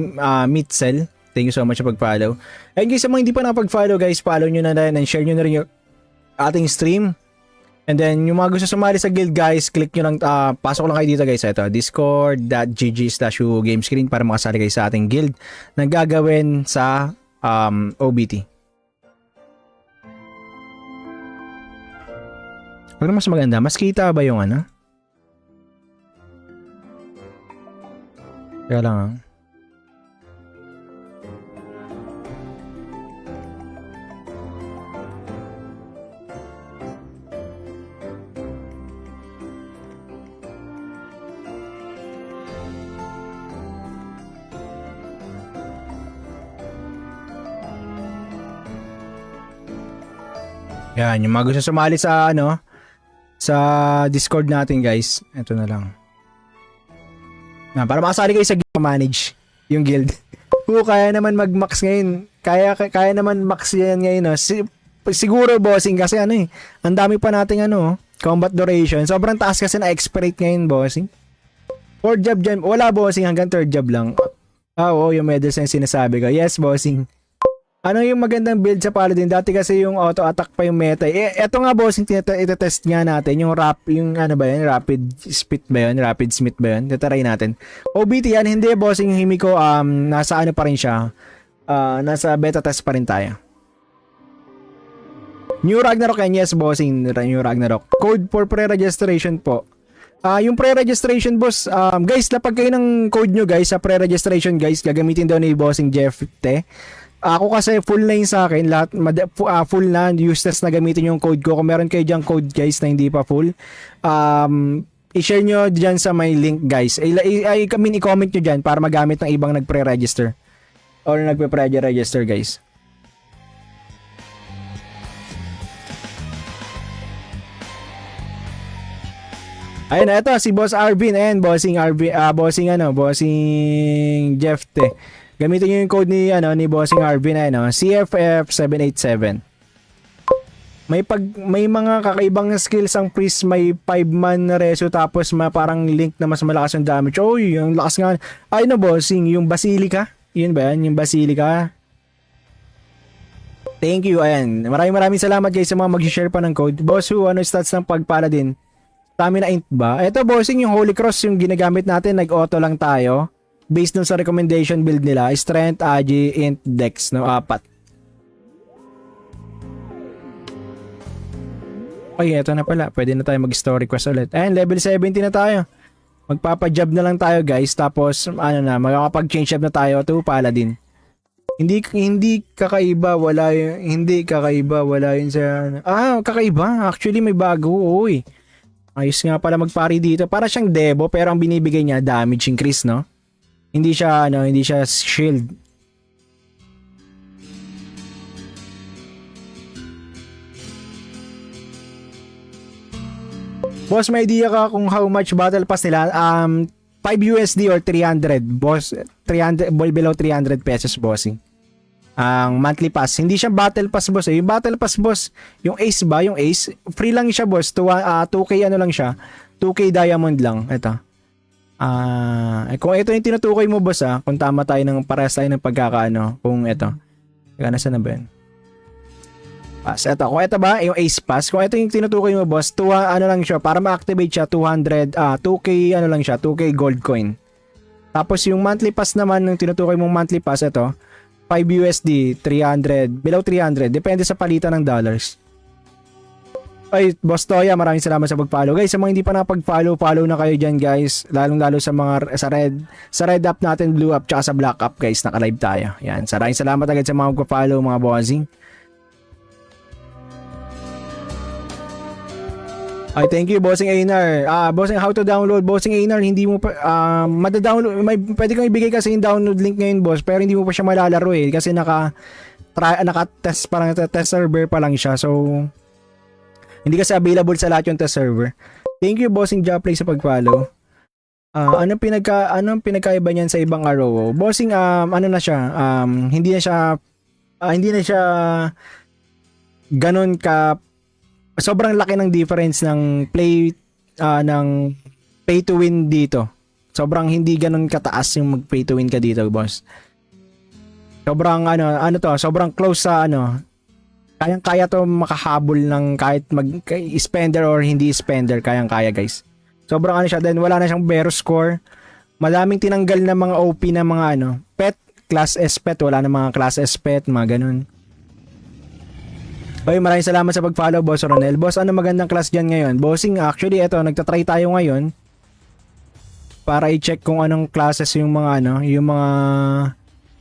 Mitzel. Thank you so much sa pag-follow. And guys, sa mga hindi pa nakapag-follow guys, follow nyo na rin and share nyo na rin yung ating stream. And then, yung mga gusto sumali sa guild guys, click nyo lang, pasok lang kayo dito guys. Ito, discord.gg/gamescreen para makasali kayo sa ating guild na gagawin sa OBT. Ano mas maganda? Mas kita ba yung ano? Kaya lang Yan, yung mga gusto sumali sa sa Discord natin guys. Ito na lang. Para makasali kayo sa guild, manage yung guild. Kaya naman mag-max ngayon. Kaya naman max yan ngayon. Siguro bossing kasi ang dami pa nating Combat duration. Sobrang taas kasi na expirate ngayon, bossing. 4th job dyan. Wala, bossing. Hanggang 3rd job lang. Oo, yung medals na yung sinasabi ko. Yes, bossing. Ano yung magandang build sa Paladin? Dati kasi yung auto-attack pa yung meta. Eto nga, bossing, ito-test nga natin. Yung ano ba yun? Rapid Smith ba yun? Rapid Smith ba yun? Tataray natin. OBT yan. Hindi, bossing. Yung Himiko, nasa ano pa rin siya. Nasa beta test pa rin tayo. New Ragnarok yan. Yes, bossing. New Ragnarok. Code for pre-registration po. Yung pre-registration, boss, guys, lapag kayo ng code nyo, guys, sa pre-registration, guys, gagamitin daw ni bossing Jeff Te. Ako kasi full na yun sa akin, lahat full na, useless na gamitin yung code ko. Kung meron kayo dyan code, guys, na hindi pa full, i-share nyo dyan sa may link, guys. I-comment nyo dyan para magamit ng ibang nagpre-register or nagpe-pre-register, guys. Ayun, eto si Boss Arvin. Ayan, bossing Jeff Te. Gamitin niyo yung code ni Bossing Arvin, CFF787. May mga kakaibang skills ang priest, may 5-man na reso tapos parang link na mas malakas yung damage. Oy, yung lakas nga. Ay no, bossing, yung Basilica. Yun ba yan? Yung Basilica. Thank you, ayan. Maraming salamat guys sa mga mag-share pa ng code. Boss Who, ano stats ng pag-paladin? Stamina int ba? Ito, bossing, yung Holy Cross yung ginagamit natin, nag-auto lang tayo. Based dun sa recommendation build nila, strength, agi, int, dex, no? 4. Ay, eto na pala. Pwede na tayo mag-story quest ulit. Ayan, level 70 na tayo. Magpapa-job na lang tayo, guys. Tapos, makakapag-change up na tayo to Paladin. Hindi kakaiba, wala yun sa... kakaiba. Actually, may bago, oy. Ayos nga pala magpari dito. Para siyang Devo, pero ang binibigay niya, damage increase, no? Hindi siya shield. Boss, may idea ka kung how much battle pass nila? 5 USD or 300. Boss, 300, below 300 pesos, bossing. Ang monthly pass. Hindi siya battle pass, boss. Yung battle pass, boss, yung Ace ba? Yung Ace, free lang siya, boss. 2K ano lang siya. 2K diamond lang. Ito. Kung ito yung tinutukoy mo, boss, kung tama tayo parehas tayo ng pagkakaano, kung ito. Nasa na ba yun? Pass. Ito. Kung ito ba, yung Ace pass, kung ito yung tinutukoy mo, boss, ano lang siya, para ma-activate siya, 2K ano lang siya, 2K gold coin. Tapos yung monthly pass naman, yung tinutukoy mong monthly pass, ito, 5 USD, 300, below 300, depende sa palitan ng dollars. Ay, Boss Toya, maraming salamat sa pag-follow. Guys, sa mga hindi pa nakapag-follow, follow na kayo dyan, guys. Lalong-lalo sa mga sa red up natin, blue up, tsaka sa black up, guys. Naka-live tayo. Yan, maraming salamat agad sa mga mag-follow, mga bossing. Ay, thank you, Bossing Einar. Bossing, how to download? Bossing Einar, hindi mo pa, mada-download, pwede kang ibigay kasi yung download link ngayon, boss, pero hindi mo pa siya malalaro kasi naka-test, parang test server pa lang siya, so, hindi kasi available sa lahat yung test server. Thank you, Bossing Joplay, sa pag-follow. Anong pinagkaiba niyan sa ibang ROO? Bossing, ano na siya, hindi na siya ganon ka, sobrang laki ng difference ng ng pay to win dito. Sobrang hindi ganun kataas yung mag pay to win ka dito, boss. Sobrang sobrang close sa kayang-kaya to makahabol ng kahit spender or hindi spender, kayang-kaya, guys. Sobrang siya, then wala na siyang Vero score. Madaming tinanggal na mga OP na mga pet, class S pet, wala na mga class S pet, mga ganun. Oy, maraming salamat sa pag-follow, Boss Ronel. Boss, ano magandang class dyan ngayon? Bossing, actually, nagtatry tayo ngayon para i-check kung anong classes yung mga yung mga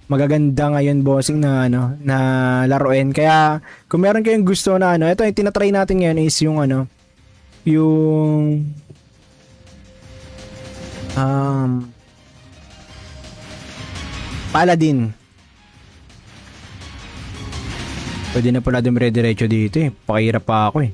magaganda ngayon, bossing, na na laruin. Kaya kung meron kayong gusto na ito yung tinatry natin ngayon is yung yung Paladin. Pwede na pala dumire-diretso dito Pakihirap pa ako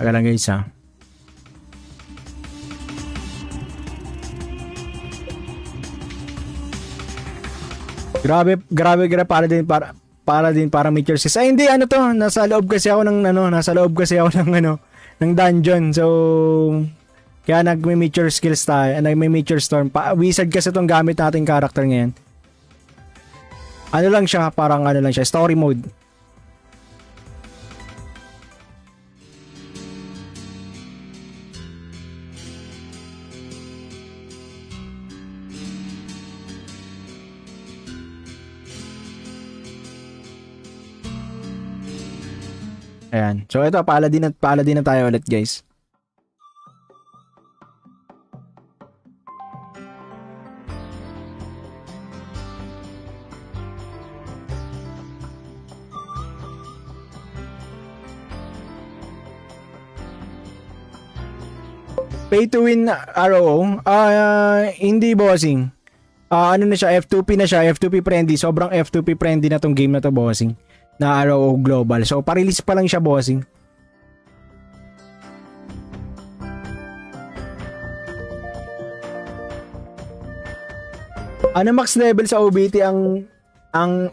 Taga lang guys ha. Grabe para din para meet your skills. Ay hindi ano to, nasa loob kasi ako ng ng dungeon. So kaya nagme-meet your skills tayo, nagme-meet your storm. Wizard kasi tong gamit nating character ngayon. Ano lang siya, parang ano lang siya, story mode. Ayan. So ito, paladin na tayo ulit guys. Pay to win ROO? Hindi bossing. Ano na siya, F2P na siya, F2P friendly. Sobrang F2P friendly na tong game na to bossing. Na ROO Global. So, pa-release pa lang siya, bossing. Ano max level sa OBT ang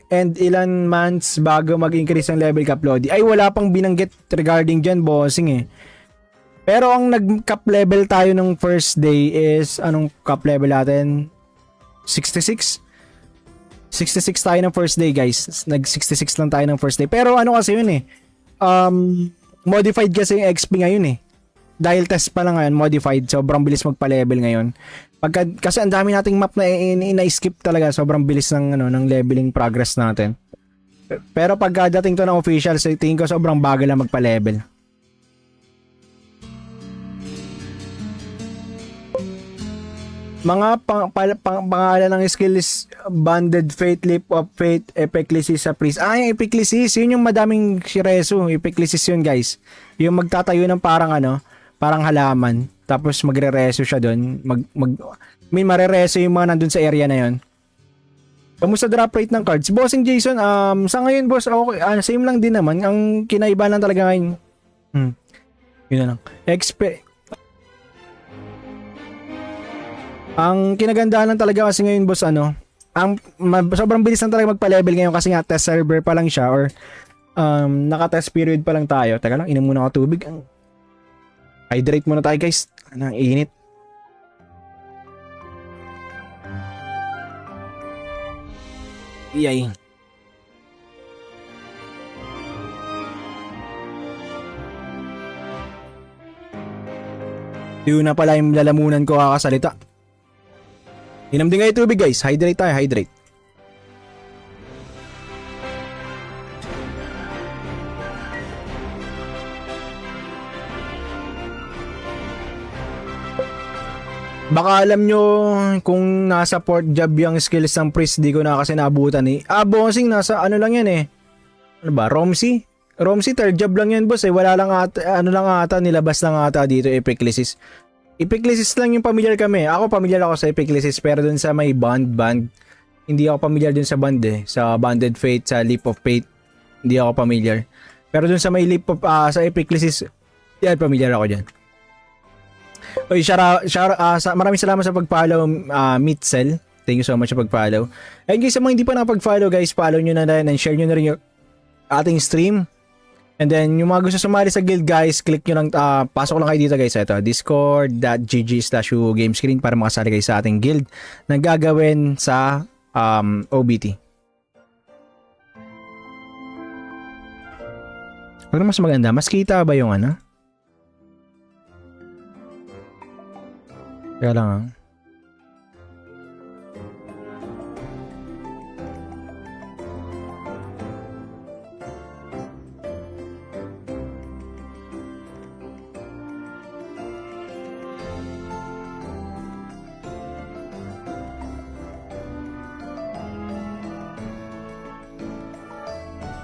and ilan months bago mag-increase ang level cap Lodi? Ay, wala pang binanggit regarding dyan, bossing eh. Pero ang nag-cap level tayo ng first day is, anong cap level natin? 66? 66 tayo ng first day guys. Nag-66 lang tayo ng first day. Pero ano kasi yun eh. Modified kasi yung XP ngayon eh. Dahil test pa lang ngayon, modified. Sobrang bilis magpa-level ngayon. Kasi ang dami nating map na ina-skip talaga. Sobrang bilis ng leveling progress natin. Pero pagdating to ng official, so tingin ko sobrang bagal lang magpa-level. Mga pangalan ng skill is Banded Fate, Leap of Fate, Epiclesis sa Priest. Yung Epiclesis, yun yung madaming shiresu. Epiclesis yun guys. Yung magtatayo ng parang halaman. Tapos magre-reso siya doon. Marereso yung mga nandun sa area na yun. Kamusta drop rate ng cards? Bossing Jason, sa ngayon boss, okay, same lang din naman. Ang kinaiba lang talaga ngayon. Yun na lang. Ang kinagandahan lang talaga kasi ngayon boss sobrang bilis lang talaga magpa-level ngayon kasi nga test server pa lang siya or naka-test period pa lang tayo. Teka lang, inom muna ako tubig. Hydrate muna tayo guys. Ang init. Iyay. Yun na pala yung lalamunan ko kakasalita. Inom din kayo tubig guys. Hydrate tayo, hydrate. Baka alam nyo kung nasa port job yung skills ng priest, di ko na kasi naabutan eh. Bossing, nasa ano lang yan eh. Ano ba, Romsey? Romsey, third job lang yan boss eh. Wala lang ata, nilabas lang ata dito Epiclesis. Epiclesis lang yung familiar kami. Ako familiar ako sa Epiclesis pero dun sa may band. Hindi ako familiar dun sa band eh. Sa Banded Fate, sa Leap of Fate. Hindi ako familiar. Pero dun sa may sa Epiclesis, yan, familiar ako dyan. Oy, maraming salamat sa pag-follow, Mitzel. Thank you so much sa pag-follow. And guys, sa mga hindi pa nakapag-follow guys, follow nyo na rin and share nyo na rin yung ating stream. And then, yung mga gusto sumali sa guild guys, click nyo lang, pasok lang kayo dito guys. Ito, discord.gg/gamescreen para makasali kayo sa ating guild na gagawin sa OBT. Pero mas maganda, mas kita ba yung ano? Kaya lang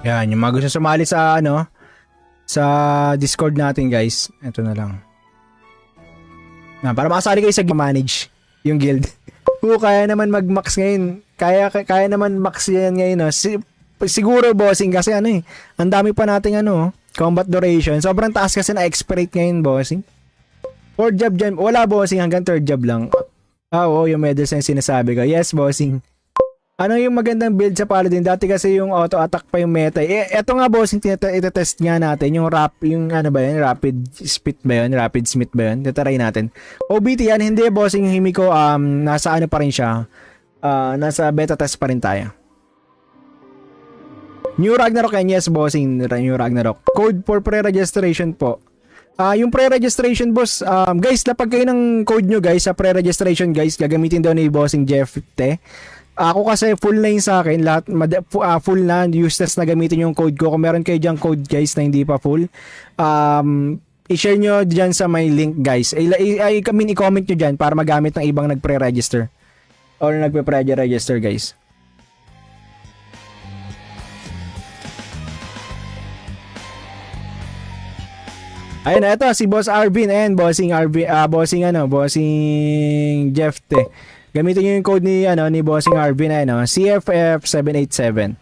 Yan, yung mga gusto sumali sa sa Discord natin guys. Ito na lang. Para makasali kayo sa manage yung guild. Kaya naman mag-max ngayon. Kaya naman max yan ngayon. Siguro bossing kasi ang dami pa nating Combat duration. Sobrang taas kasi na expert ngayon, bossing. 4th job dyan. Wala, bossing. Hanggang 3rd job lang. Oo, yung medals na yung sinasabi ko. Yes, bossing. Ano yung magandang build sa Paladin? Dati kasi yung auto attack pa yung meta. Eto nga, bossing, itetest nga natin. Yung ano ba yun? Rapid Smith ba yun? Rapid Smith ba yun? Tataray natin. OBT yan. Hindi, bossing. Himiko, nasa ano pa rin siya. Nasa beta test pa rin tayo. New Ragnarok yan. Yes, bossing. New Ragnarok. Code for pre-registration po. Yung pre-registration, boss, guys, lapag kayo ng code nyo, guys, sa pre-registration, guys, gagamitin daw ni Bossing Jeff Te. Ako kasi full na yun sa akin, lahat, full na, useless na gamitin yung code ko. Kung meron kayo dyan code, guys, na hindi pa full, i-share nyo dyan sa my link, guys. I-comment nyo dyan para magamit ng ibang nag-pre-register. Or nagpe-pre-register, guys. Ayun, eto si Boss Arvin and Bossing Jeff Te. Gamitin niyo yung code ni Bossing Arvin CFF787.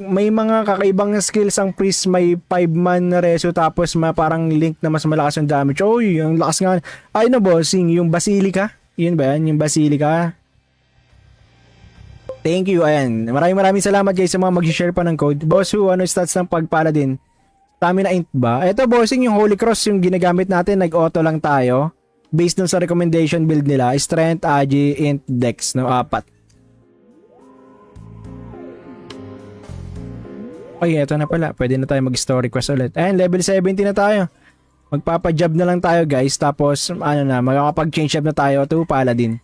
May mga kakaibang skills ang priest, may 5-man na reso tapos parang link na mas malakas yung damage. Oy, yung lakas nga. Ay no, Bossing, yung Basilica. Yun ba yan? Yung Basilica. Thank you, ayan. Maraming salamat guys sa mga mag-share pa ng code. Boss Who, ano stats ng pag-paladin? Stamina int ba? Ito, bossing, yung Holy Cross yung ginagamit natin, nag-auto lang tayo. Based dun sa recommendation build nila, Strength, Agi, Int, Dex, no? 4. Ay, eto na pala. Pwede na tayo mag-story quest ulit. Ayan, level 70 na tayo. Magpapa-job na lang tayo, guys. Tapos, makakapag-change up na tayo to Paladin.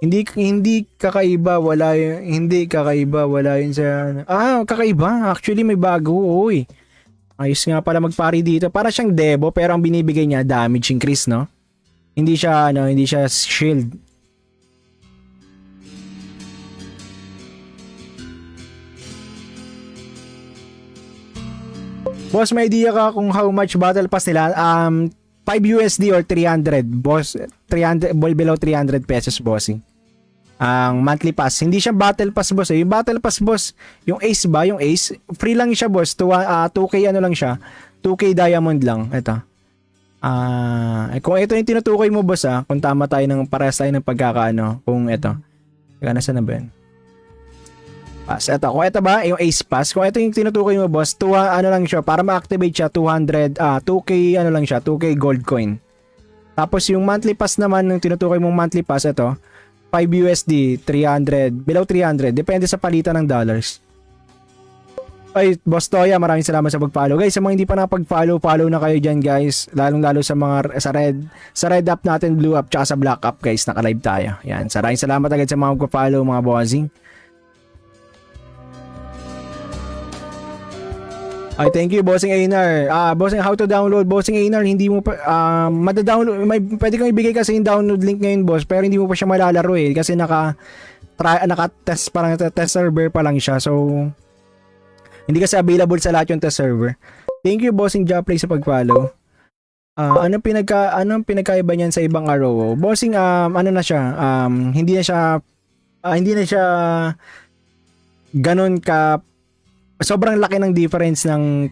Hindi kakaiba, wala yun sa... kakaiba. Actually, may bago, oy. Ayos nga pala magpari dito. Para siyang Debo pero ang binibigay niya damage increase, no? Hindi siya shield. Boss, may idea ka kung how much battle pass nila? 5 USD or 300. Boss, 300 below 300 pesos, bossing. Ang monthly pass. Hindi siya battle pass, boss. Yung battle pass, boss, yung Ace ba? Yung Ace, free lang siya, boss. 2K ano lang siya. 2K diamond lang. Ito. Kung ito yung tinutukoy mo, boss, kung tama tayo ng parehas tayo ng pagkakaano. Kung ito. Teka, nasa na ba yun? Pass. Ito. Kung ito ba, yung Ace pass. Kung ito yung tinutukoy mo, boss, ano lang siya. Para ma-activate siya, 2K ano lang siya. 2K gold coin. Tapos yung monthly pass naman, yung tinutukoy mong monthly pass, ito. 5 USD, 300, below 300. Depende sa palitan ng dollars. Ay, Boss Toya, maraming salamat sa pag-follow. Guys, sa mga hindi pa nakapag-follow, follow na kayo dyan, guys. Lalong-lalo sa mga sa red up natin, blue up, tsaka sa black up, guys. Naka-live tayo. Yan. Maraming salamat agad sa mga mag-follow, mga bossing. Ay, thank you, Bossing Einar. Bossing, how to download? Bossing Einar, hindi mo pa, mada-download, pwede kong ibigay kasi yung download link ngayon, boss, pero hindi mo pa siya malalaro kasi naka-test, parang test server pa lang siya, so, hindi kasi available sa lahat yung test server. Thank you, Bossing Joplay sa pag-follow. Anong pinagkaiba niyan sa ibang ROO? Bossing, ano na siya, hindi na siya ganon ka, sobrang laki ng difference ng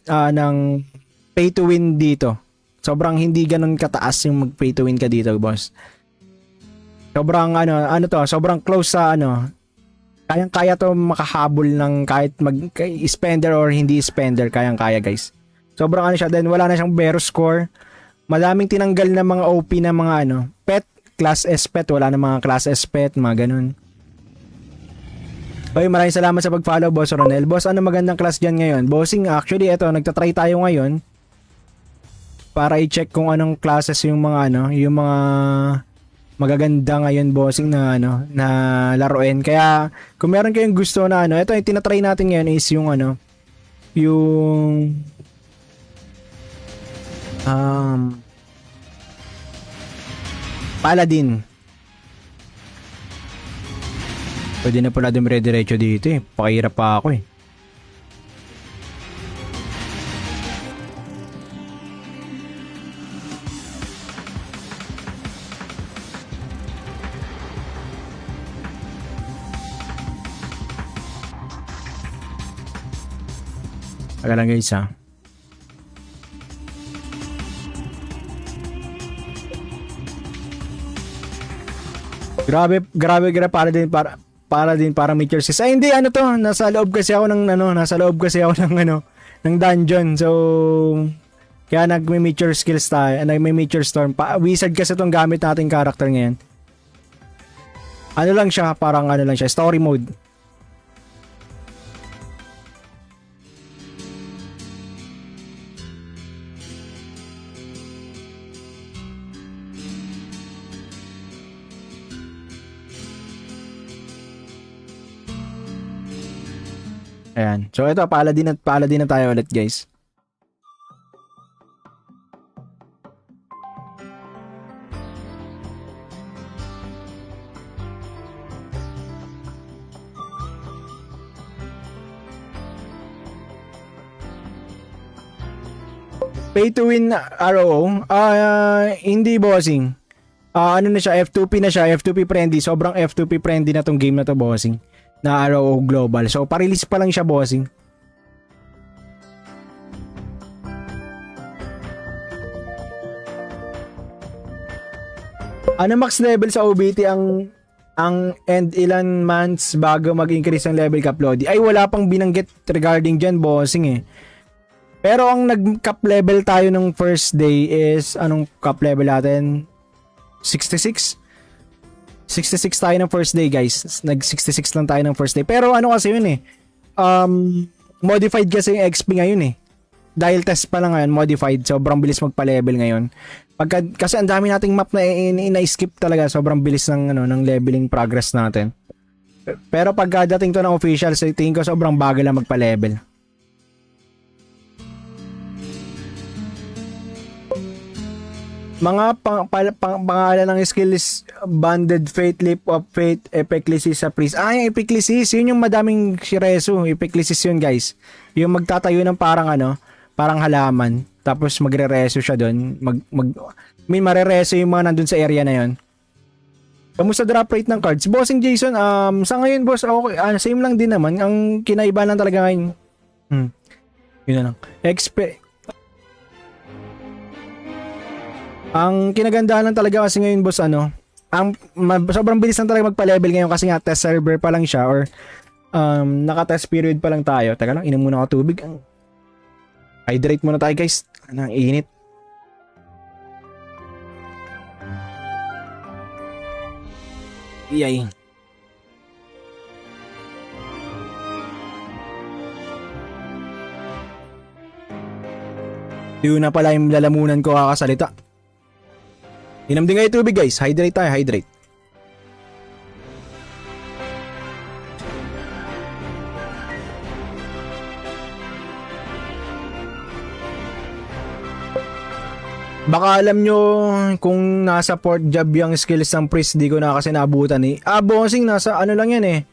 ng pay to win dito. Sobrang hindi ganun kataas yung mag pay to win ka dito, boss. Sobrang sobrang close sa kayang-kaya to makahabol ng kahit spender or hindi spender, kayang-kaya, guys. Sobrang siya, then wala na siyang Vero score. Madaming tinanggal na mga OP na mga pet, class S pet, wala na mga class S pet, mga ganun. Okay, maraming salamat sa pag-follow, Boss Ronel. Boss, ano magandang class dyan ngayon? Bossing, actually, eto, nagtatry tayo ngayon para i-check kung anong classes yung mga yung mga magaganda ngayon, bossing, na na laruin. Kaya kung meron kayong gusto na ito yung tinatry natin ngayon is yung yung Paladin. Pwede na pala dumire-diretso dito Pakihirap pa ako Taga lang guys ha. Grabe para din para meet your skills. Ay hindi ano to, nasa loob kasi ako ng ng dungeon. So kaya nagme-meet your skills tayo, nagme-meet your storm. Wizard kasi tong gamit nating character ngayon. Ano lang siya, parang ano lang siya, story mode. Ayan. So ito, paladin na tayo ulit guys. Pay to win ROO? Hindi bossing. Ano na siya, F2P na siya, F2P friendly. Sobrang F2P friendly na tong game na to bossing. Na ROO Global. So, pa-release pa lang siya, bossing. Ano max level sa OBT ang end ilan months bago mag-increase ang level cap Lodi? Ay, wala pang binanggit regarding dyan, bossing eh. Pero ang nag-cap level tayo ng first day is, anong cap level natin? 66? 66 tayo ng first day guys. Nag-66 lang tayo ng first day. Pero ano kasi yun eh. Modified kasi yung XP ngayon eh. Dahil test pa lang ngayon, modified. Sobrang bilis magpa-level ngayon. Kasi ang dami nating map na ina-skip talaga. Sobrang bilis ng, ng leveling progress natin. Pero pagkadating to ng official, tingin ko sobrang bagal lang magpa-level. Mga pangalan ng skill is Banded Fate, Leap of Fate, Epiclesis sa Priest. Yung Epiclesis, yun yung madaming shiresu. Epiclesis yun guys. Yung magtatayo ng parang parang halaman. Tapos magre-reso siya doon. Marereso yung mga nandun sa area na yun. Kamusta drop rate ng cards? Bossing Jason, sa ngayon boss, okay, same lang din naman. Ang kinaiba lang talaga ngayon. Yun na lang. Ang kinagandaan lang talaga kasi ngayon boss sobrang bilis lang talaga magpa-level ngayon kasi nga test server pa lang siya or naka-test period pa lang tayo. Teka lang, inom muna ako tubig. Hydrate muna tayo guys. Ang init. Iyay. Yun na pala yung lalamunan ko kakasalita. Inom din kayo tubig guys. Hydrate tayo, hydrate. Baka alam nyo kung nasa port job yung skills ng priest, di ko na kasi naabutan eh. Bossing, nasa ano lang yan eh.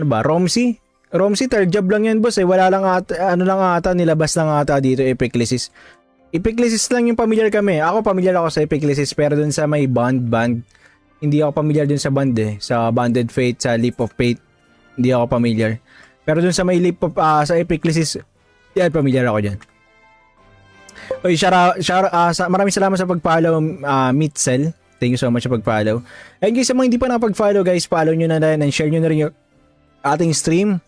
Ano ba, Romsey? Romsey, third job lang yan boss eh. Wala lang ata, nilabas lang ata dito Epiclesis. Epiclesis lang yung familiar kami. Ako familiar ako sa Epiclesis pero dun sa may band. Hindi ako familiar dun sa band eh. Sa Banded Fate, sa Leap of Fate. Hindi ako familiar. Pero dun sa may Leap of, sa Epiclesis, yan, familiar ako dyan. Oy, maraming salamat sa pag-follow, Mitzel. Thank you so much sa pag-follow. And guys, sa mga hindi pa nakapag-follow guys, follow nyo na rin and share nyo na rin yung ating stream.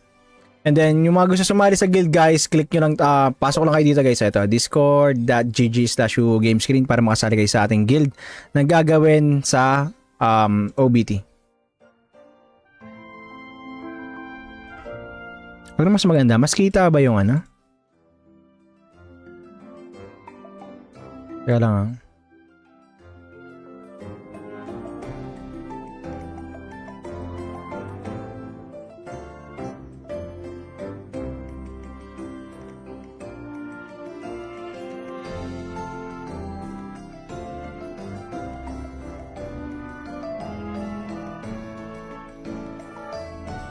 And then, yung mga gusto sumali sa guild guys, click nyo lang, pasok lang kayo dito guys. Ito, discord.gg/gamescreen para makasali kayo sa ating guild na gagawin sa OBT. Ano mas maganda? Mas kita ba yung ano? Kaya lang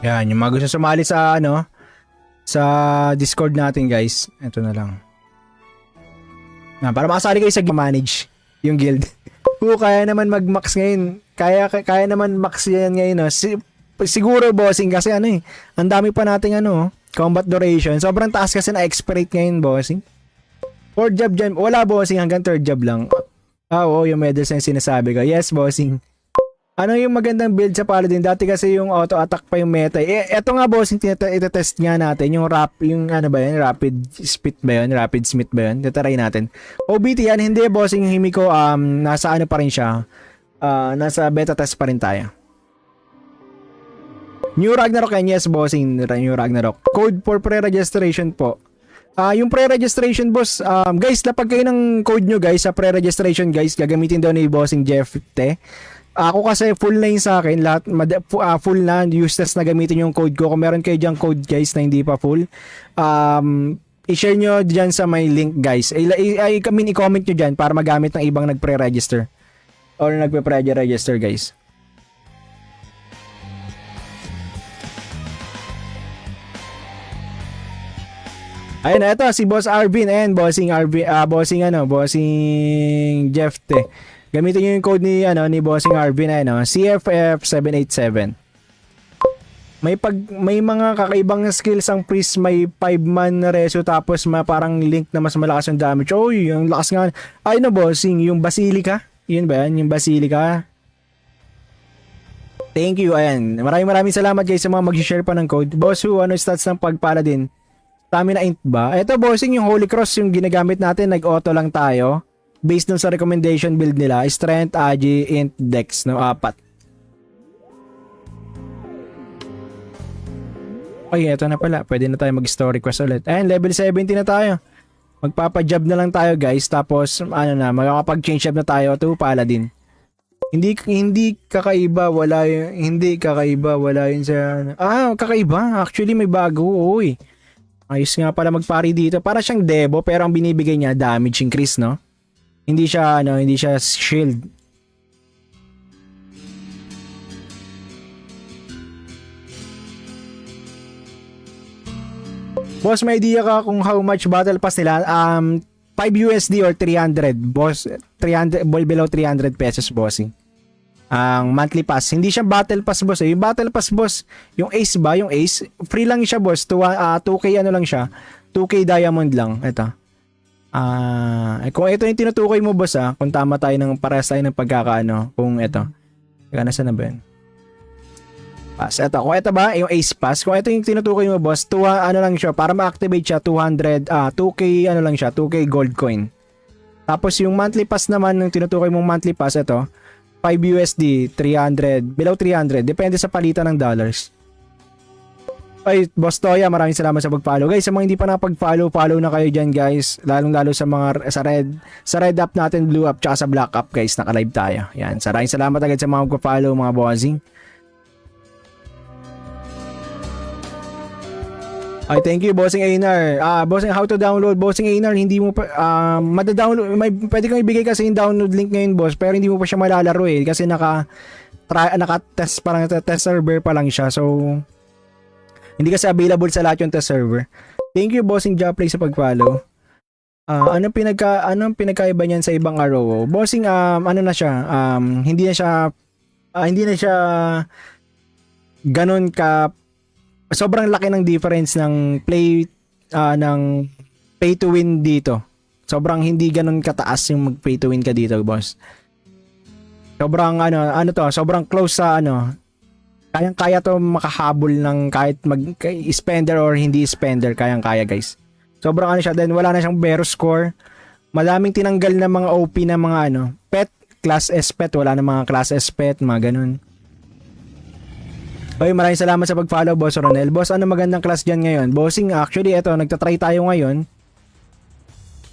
Yan, yung mga gusto sumali sa sa Discord natin guys. Ito na lang. Para makasali kayo sa manage yung guild. Kaya naman mag-max ngayon. Kaya naman max yan ngayon. Siguro bossing kasi ang dami pa nating Combat duration. Sobrang taas kasi na expirate ngayon, bossing. 4 job dyan. Wala, bossing. Hanggang 3rd job lang. Oo, yung medals na yung sinasabi ko. Yes, bossing. Ano yung magandang build sa Paladin? Dati kasi yung auto attack pa yung meta. Eto nga, bossing, itetest nga natin. Yung ano ba yun? Rapid Smith ba yun? Rapid Smith ba yun? Tataray natin. OBT yan. Hindi, bossing. Yung Himiko, nasa ano pa rin siya. Nasa beta test pa rin tayo. New Ragnarok yan. Yes, bossing. New Ragnarok. Code for pre-registration po. Yung pre-registration, boss, guys, lapag kayo ng code nyo, guys, sa pre-registration, guys, gagamitin daw ni bossing Jeff Te. Ako kasi full na yun sa akin, lahat full na, useless na gamitin yung code ko. Kung meron kayo dyan code, guys, na hindi pa full, i-share nyo dyan sa may link, guys. I-comment nyo dyan para magamit ng ibang nagpre-register or nagpe-pre-register, guys. Ayun na, ito si Boss Arvin and bossing Jeff Te. Gamitin niyo yung code ni bossing Arvin CFF787. May mga kakaibang skills ang priest, may 5-man na reso tapos parang link na mas malakas yung damage. Oy, yung lakas nga. Ay no, bossing, yung Basilica. Yun ba yan? Yung Basilica. Thank you, ayan. Maraming salamat guys sa mga mag-share pa ng code. Boss Who, ano stats ng Paladin? Stamina int ba? Ito, bossing, yung Holy Cross yung ginagamit natin, nag-auto lang tayo. Based dun sa recommendation build nila, Strength, Agi, Int, Dex, no? 4. Okay, eto na pala. Pwede na tayo mag-story quest ulit. Ayan, level 70 na tayo. Magpapa-job na lang tayo, guys. Tapos, makakapag-change up na tayo to Paladin. Hindi kakaiba, wala yun sa... kakaiba. Actually, may bago, oy. Ayos nga pala magpari dito. Para siyang Debo, pero ang binibigay niya, damage increase, no? Hindi siya shield. Boss, may idea ka kung how much battle pass nila? 5 USD or 300. Boss, 300 below 300 pesos, bossing. Ang monthly pass. Hindi siya battle pass, boss. Yung battle pass, boss, yung Ace ba? Yung Ace, free lang siya, boss. 2K ano lang siya. 2K diamond lang. Ito. Kung ito yung tinutukoy mo, boss, kung tama tayo parehas tayo ng pagkakaano, kung ito. Teka, nasa na ba yun? Pass. Ito. Kung ito ba, yung Ace pass. Kung ito yung tinutukoy mo, boss, ano lang siya, para ma-activate siya, 2K, ano lang siya, 2K gold coin. Tapos yung monthly pass naman, yung tinutukoy mong monthly pass, ito, 5 USD, 300, below 300, depende sa palitan ng dollars. Ay, Boss Toya, maraming salamat sa pag-follow. Guys, sa mga hindi pa nakapag-follow, follow na kayo dyan, guys. Lalong-lalo sa mga sa red up natin, blue up, tsaka sa black up, guys. Naka-live tayo. Yan, maraming salamat agad sa mga mag-follow, mga bossing. Ay, thank you, Bossing Einar. Bossing, how to download? Bossing Einar, hindi mo pa, mada-download, pwede kang ibigay kasi yung download link ngayon, boss, pero hindi mo pa siya malalaro kasi naka-test, parang test server pa lang siya, so, hindi kasi available sa lahat yung test server. Thank you, Bossing Joplay sa pag-follow. Anong pinagkaiba niyan sa ibang ROO? Bossing, ano na siya, hindi na siya ganon ka, sobrang laki ng difference ng ng pay to win dito. Sobrang hindi ganun kataas yung mag pay to win ka dito, boss. Sobrang sobrang close sa kayang-kaya to makahabol ng kahit spender or hindi spender, kayang-kaya, guys. Sobrang siya, then wala na siyang Vero score. Madaming tinanggal na mga OP na mga pet, class S pet, wala na mga class S pet, mga ganun. Oy, maraming salamat sa pag-follow, Boss Ronel. Boss, ano magandang class dyan ngayon? Bossing, actually, nagtatry tayo ngayon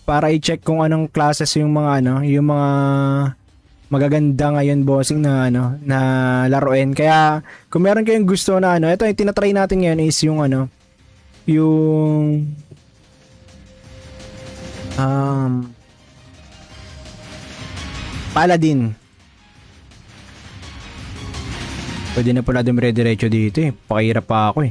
para i-check kung anong classes yung mga yung mga magaganda ngayon, bossing, na na laruin. Kaya kung meron kayong gusto na ito yung tinatry natin ngayon is yung yung Paladin. Pwede na pala dumire-diretso dito Pakihirap pa ako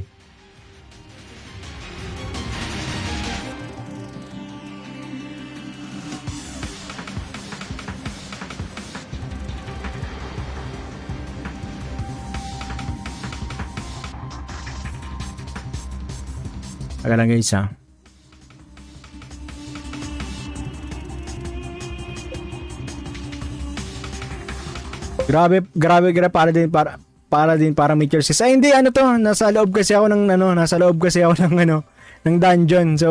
Taga lang guys ha. Grabe para din para meet your skills. Ay hindi ano to, nasa loob kasi ako ng ng dungeon. So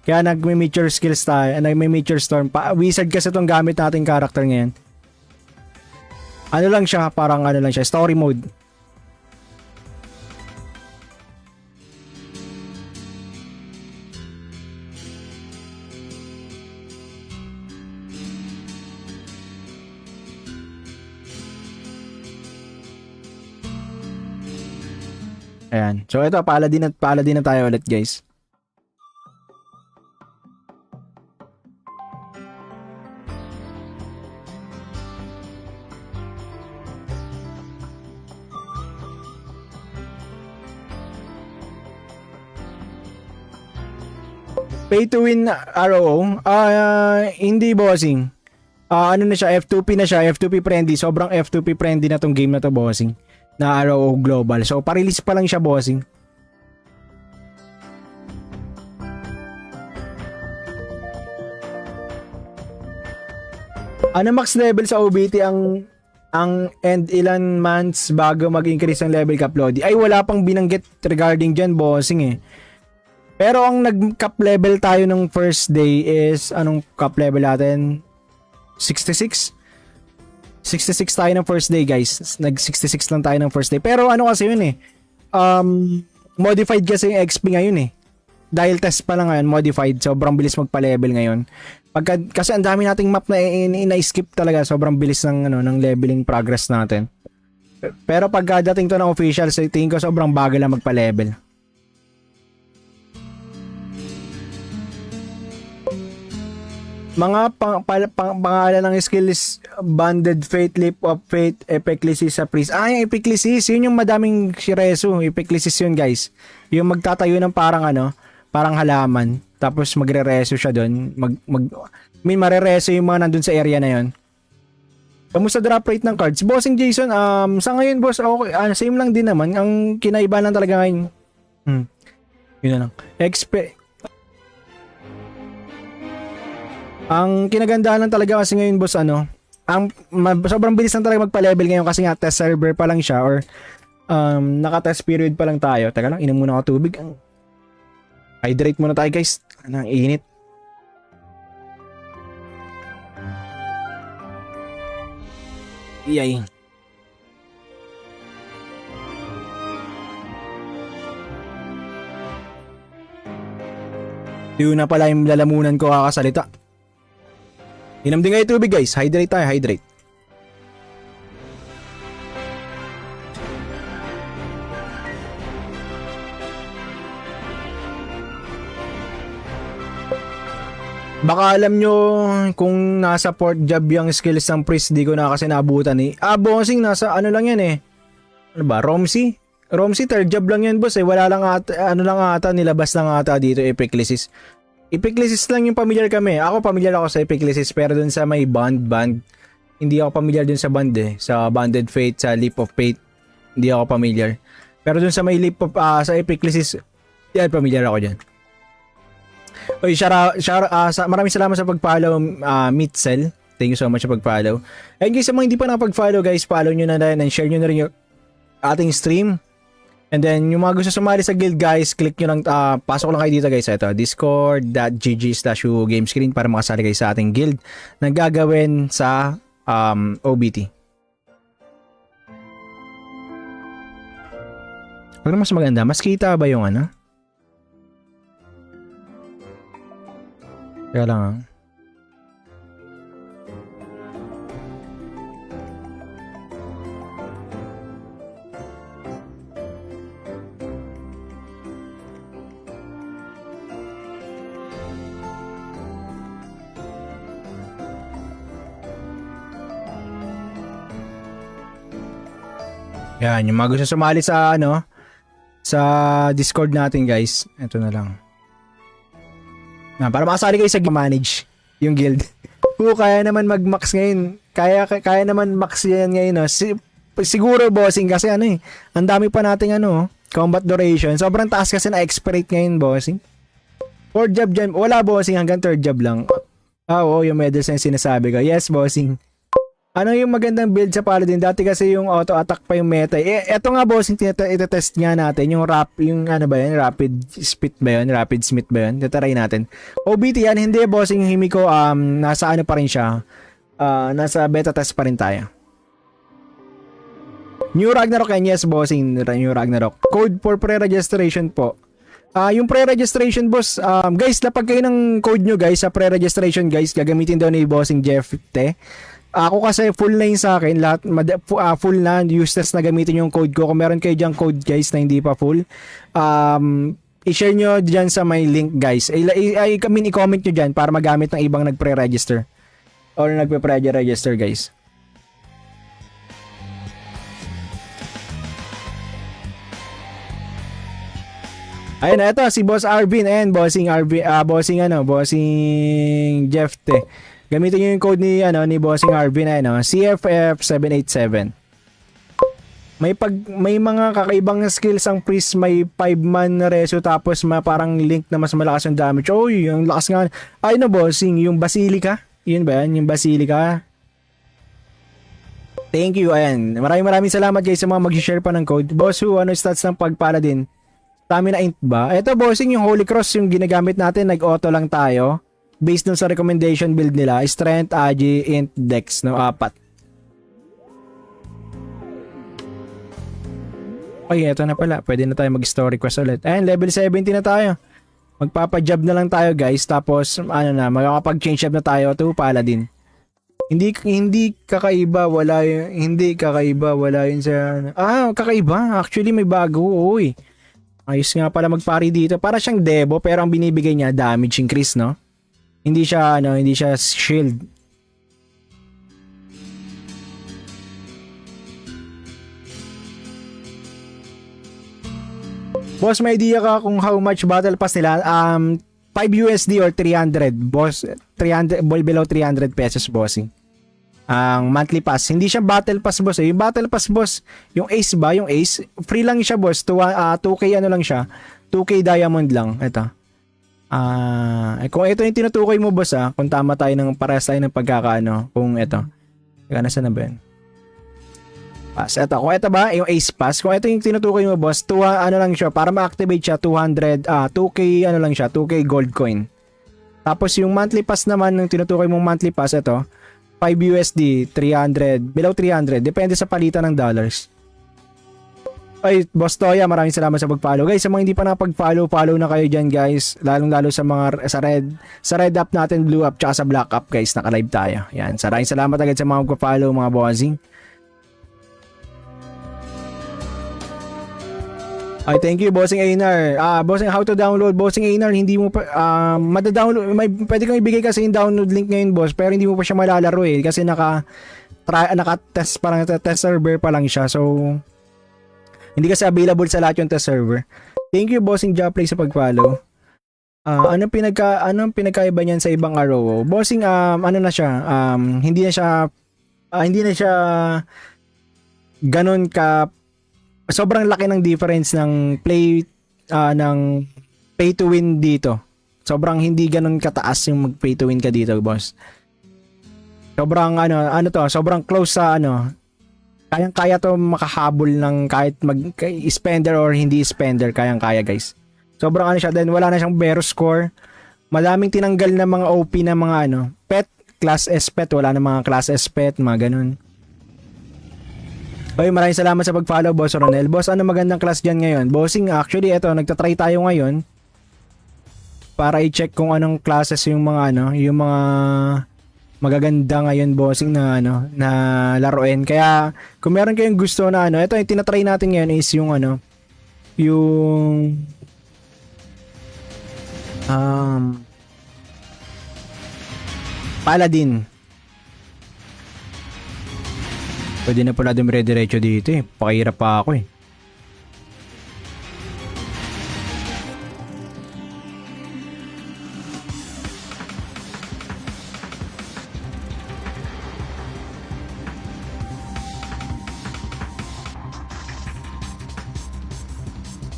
kaya nagme-meet your skills tayo, nagme-meet your storm. Wizard kasi tong gamit nating character ngayon. Ano lang siya, parang ano lang siya, story mode. Ayan. So ito, paladin na tayo ulit guys. Pay to win ROO? Hindi bossing. Ano na siya, F2P na siya, F2P friendly. Sobrang F2P friendly na tong game na to bossing. Na ROO Global. So, pa-release pa lang siya bossing. Ano max level sa OBT ang end ilan months bago mag-increase ang level cap Lodi? Ay, wala pang binanggit regarding dyan bossing eh. Pero ang nag-cap level tayo ng first day is, anong cap level natin? 66? 66 tayo ng first day guys. Nag-66 lang tayo ng first day. Pero ano kasi yun eh. Modified kasi yung XP ngayon eh. Dahil test pa lang ngayon, modified. Sobrang bilis magpa-level ngayon. Kasi ang dami nating map na ina-skip talaga. Sobrang bilis ng leveling progress natin. Pero pag dating to ng official, so tingin ko sobrang bagal lang magpa-level. Mga pangalan ng skill is Banded Fate, Leap of Fate, Epiclesis sa Priest. Yung Epiclesis, yun yung madaming shiresu. Epiclesis yun guys. Yung magtatayo ng parang halaman. Tapos magre-reso siya doon. Marereso yung mga nandun sa area na yun. Kamusta drop rate ng cards? Bossing Jason, sa ngayon boss, okay, same lang din naman. Ang kinaiba lang talaga ngayon. Yun na lang. Ang kinagandahan lang talaga kasi ngayon boss sobrang bilis lang talaga magpa-level ngayon kasi nga test server pa lang siya or naka-test period pa lang tayo. Teka lang, inom muna ako tubig. Hydrate muna tayo guys. Ang init. Iyay. Yun na pala yung lalamunan ko kakasalita. Inom din kayo tubig guys. Hydrate tayo, hydrate. Baka alam nyo kung nasa port job yung skills ng priest, di ko na kasi naabutan eh. Bossing, nasa ano lang yan eh. Ano ba, Romsey? Romsey, third job lang yan boss eh. Wala lang ata, nilabas lang ata dito Epiclesis. Epiclesis lang yung familiar kami. Ako familiar ako sa Epiclesis pero dun sa may band. Hindi ako familiar dun sa band eh. Sa Banded Fate, sa Leap of Fate. Hindi ako familiar. Pero dun sa may Leap of, sa Epiclesis, yan, familiar ako dyan. Oy, maraming salamat sa pag-follow, Mitzel. Thank you so much sa pag-follow. And guys, sa mga hindi pa nakapag-follow guys, follow nyo na rin and share nyo na rin yung ating stream. And then, yung mga gusto sumali sa guild guys, click nyo lang, pasok lang kayo dito guys. Ito, discord.gg/gamescreen para makasali kayo sa ating guild na gagawin sa OBT. Pero mas maganda, mas kita ba yung ano? Kaya lang Yan, yung mga gusto sumali sa sa Discord natin guys. Ito na lang. Para makasali kayo sa manage yung guild. Kaya naman mag-max ngayon. Kaya naman max yan ngayon. Siguro bossing kasi ang dami pa nating Combat duration. Sobrang taas kasi na expirate ngayon, bossing. 4 job dyan. Wala, bossing. Hanggang 3rd job lang. Oo, yung medals na yung sinasabi ko. Yes, bossing. Ano yung magandang build sa Paladin? Dati kasi yung auto-attack pa yung meta. Eto nga, bossing, ito-test nga natin. Yung ano ba yun? Rapid Smith ba yun? Rapid Smith ba yun? Tataray natin. OBT yan. Hindi, bossing. Yung Himiko, nasa ano pa rin siya. Nasa beta test pa rin tayo. New Ragnarok yan. Yes, bossing. New Ragnarok. Code for pre-registration po. Yung pre-registration, boss, guys, lapag kayo ng code nyo, guys, sa pre-registration, guys, gagamitin daw ni bossing Jeff Te. Ako kasi full na yun sa akin, lahat full na, useless na gamitin yung code ko. Kung meron kayo dyan code, guys, na hindi pa full, i-share nyo dyan sa may link, guys. I-comment nyo dyan para magamit ng ibang nagpre-register or nagpe-pre-register, guys. Ayun, eto si Boss Arvin and bossing Jeff Te. Gamitin niyo yung code ni bossing Arvin CFF787. May mga kakaibang skills ang priest, may 5-man na reso tapos parang link na mas malakas yung damage. Oy, yung lakas nga. Ayun na, bossing, yung Basilica. Yun ba yan? Yung Basilica. Thank you, ayan. Maraming salamat guys sa mga mag-share pa ng code. Boss Who, ano stats ng pag-paladin? Stamina int ba? Ito, bossing, yung Holy Cross yung ginagamit natin, nag-auto lang tayo. Based dun sa recommendation build nila, Strength, Agi, Int, Dex, no? 4. Ay, eto na pala. Pwede na tayo mag-story quest ulit. Ayan, level 70 na tayo. Magpapa-job na lang tayo, guys. Tapos, makakapag-change job na tayo to Paladin. Hindi kakaiba, wala yun sa... kakaiba. Actually, may bago, uy. Ayos nga pala magpari dito. Para siyang Debo, pero ang binibigay niya damage increase, no? Hindi siya shield. Boss, may idea ka kung how much battle pass nila? 5 USD or 300. Boss, 300 below 300 pesos, bossing. Ang monthly pass. Hindi siya battle pass, boss. Yung battle pass, boss, yung Ace ba? Yung Ace, free lang siya, boss. 2K ano lang siya. 2K diamond lang. Ito. Kung ito yung tinutukoy mo, boss, kung tama tayo parehas tayo ng pagkakaano, kung ito. Nasa na ba yun? Pass. Ito. Kung ito ba, yung Ace pass, kung ito yung tinutukoy mo, boss, ano lang siya, para ma-activate siya, 2K ano lang siya, 2K gold coin. Tapos yung monthly pass naman, yung tinutukoy mong monthly pass, ito, 5 USD, 300, below 300, depende sa palitan ng dollars. Ay, Boss Toya, maraming salamat sa pag-follow. Guys, sa mga hindi pa nakapag-follow, follow na kayo dyan, guys. Lalong-lalo sa mga sa red up natin, blue up, tsaka sa black up, guys. Naka-live tayo. Yan, maraming salamat agad sa mga mag-follow, mga bossing. Ay, thank you, Bossing Einar. Bossing, how to download? Bossing Einar, hindi mo pa, mada-download, pwede kang ibigay kasi yung download link ngayon, boss, pero hindi mo pa siya malalaro kasi naka-test, parang test server pa lang siya, so, hindi kasi available sa lahat yung test server. Thank you, Bossing Joplay, sa pag-follow. Anong pinagkaiba niyan sa ibang ROO? Bossing, ano na siya, hindi na siya ganun ka, sobrang laki ng difference ng ng pay to win dito. Sobrang hindi ganun kataas yung mag pay to win ka dito, boss. Sobrang sobrang close sa kayang-kaya to makahabol ng kahit spender or hindi spender, kayang-kaya, guys. Sobrang siya, then wala na siyang Vero score. Madaming tinanggal na mga OP na mga pet, class S pet, wala na mga class S pet, mga ganun. Oy, maraming salamat sa pag-follow, Boss Ronel. Boss, ano magandang class dyan ngayon? Bossing, actually, nagtatry tayo ngayon para i-check kung anong classes yung mga yung mga magaganda ngayon, bossing, na na laruin. Kaya kung meron kayong gusto na ito yung tinatry natin ngayon is yung yung Paladin. Pwede na pala dumire-diretso dito Pakihirap pa ako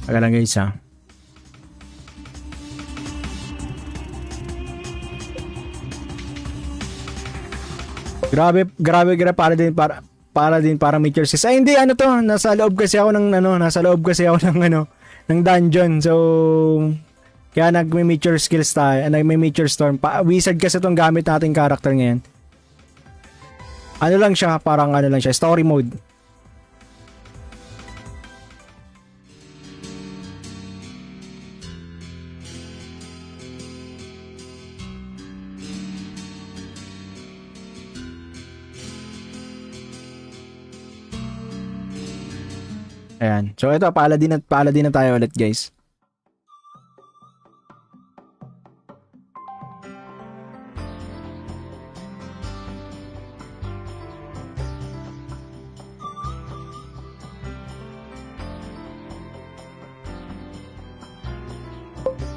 Taga lang guys ha. Grabe para meet your skills. Ay hindi, ano to, nasa loob kasi ako ng dungeon. So kaya nagme-meet your skills tayo, nagme-meet your storm. Wizard kasi tong gamit nating character ngayon. Ano lang siya, parang ano lang siya, story mode. Ayan. So ito, paladin na tayo ulit guys.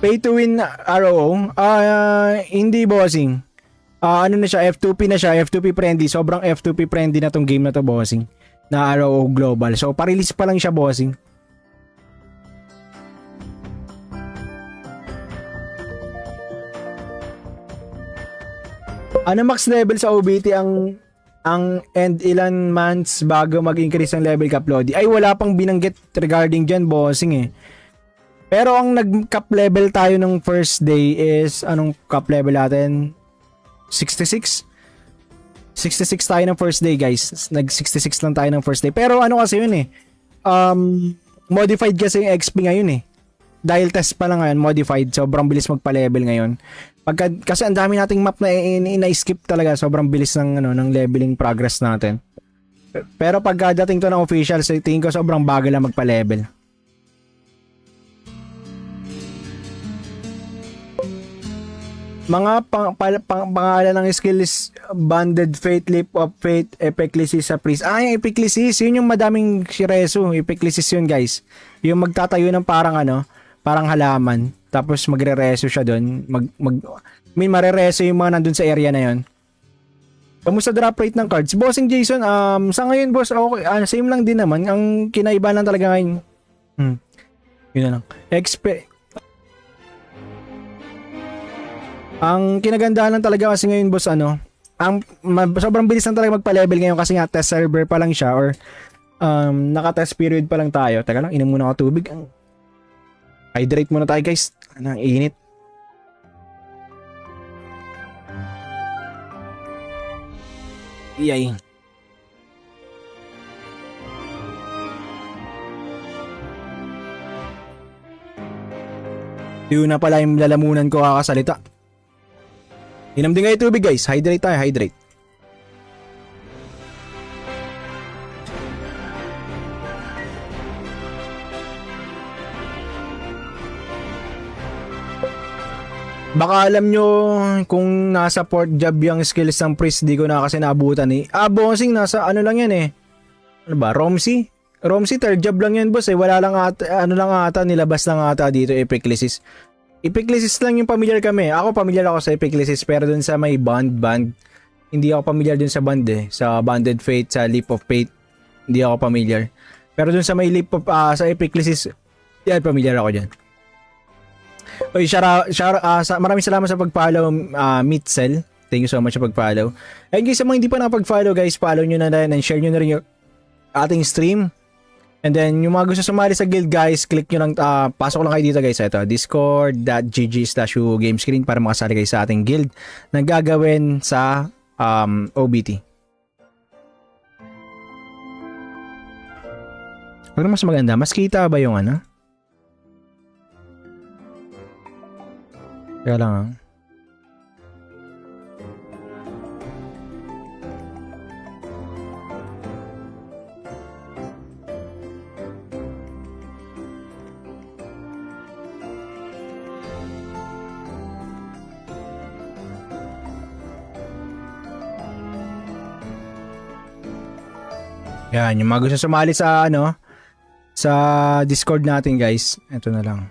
Pay to win ROO? Hindi bossing. Ano na siya, F2P na siya, F2P friendly. Sobrang F2P friendly na tong game na to bossing. Na ROO Global. So, pa-release pa lang siya, bossing. Ano max level sa OBT ang and ilan months bago mag-increase ang level cap Lodi? Ay, wala pang binanggit regarding dyan, bossing eh. Pero ang nag-cap level tayo ng first day is, anong cap level natin? 66? 66 tayo ng first day guys. Nag-66 lang tayo ng first day. Pero ano kasi yun eh. Modified kasi yung XP ngayon eh. Dahil test pa lang ngayon, modified. Sobrang bilis magpa-level ngayon. Kasi ang dami nating map na ina-skip talaga. Sobrang bilis ng leveling progress natin. Pero pagdating to ng official, so tingin ko sobrang bagal lang magpa-level. Mga pangalan ng skill is Banded Fate, Leap of Fate, Epiclesis sa Priest. Yung Epiclesis, yun yung madaming shiresu. Epiclesis yun guys. Yung magtatayo ng parang halaman. Tapos magre-reso siya doon. Marereso yung mga nandun sa area na yun. Kamusta drop rate ng cards? Bossing Jason, sa ngayon boss, okay, same lang din naman. Ang kinaiba lang talaga ngayon. Yun na lang. Ang kinagandahan lang talaga kasi ngayon boss sobrang bilis lang talaga magpa-level ngayon kasi nga test server pa lang siya or naka-test period pa lang tayo. Teka lang, inom muna ako tubig. Hydrate muna tayo guys. Ang init. Iyay. Yun na pala yung lalamunan ko kakasalita. Inom din kayo tubig guys. Hydrate tayo, hydrate. Baka alam nyo kung nasa port job yung skills ng priest, di ko na kasi naabutan eh. Bossing, nasa ano lang yan eh. Ano ba? Romsey? Romsey, third job lang yan boss eh. Wala lang ata, nilabas lang ata dito Epiclesis. Epiclesis lang yung familiar kami. Ako familiar ako sa Epiclesis pero dun sa may band. Hindi ako familiar dun sa band eh. Sa Banded Fate, sa Leap of Fate. Hindi ako familiar. Pero dun sa may sa Epiclesis, yan, familiar ako dyan. Oy, maraming salamat sa pag-follow, Mitzel. Thank you so much sa pag-follow. And guys, sa mga hindi pa nakapag-follow guys, follow nyo na rin and share nyo na rin yung ating stream. And then, yung mga gusto sumali sa guild guys, click nyo lang, pasok lang kayo dito guys. Ito, discord.gg/gamescreen para makasali kayo sa ating guild na gagawin sa OBT. Ano mas maganda? Mas kita ba yung ano? Kaya lang Yan, yung mga gusto sumali sa sa Discord natin guys. Ito na lang.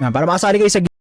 Para makasali kayo sa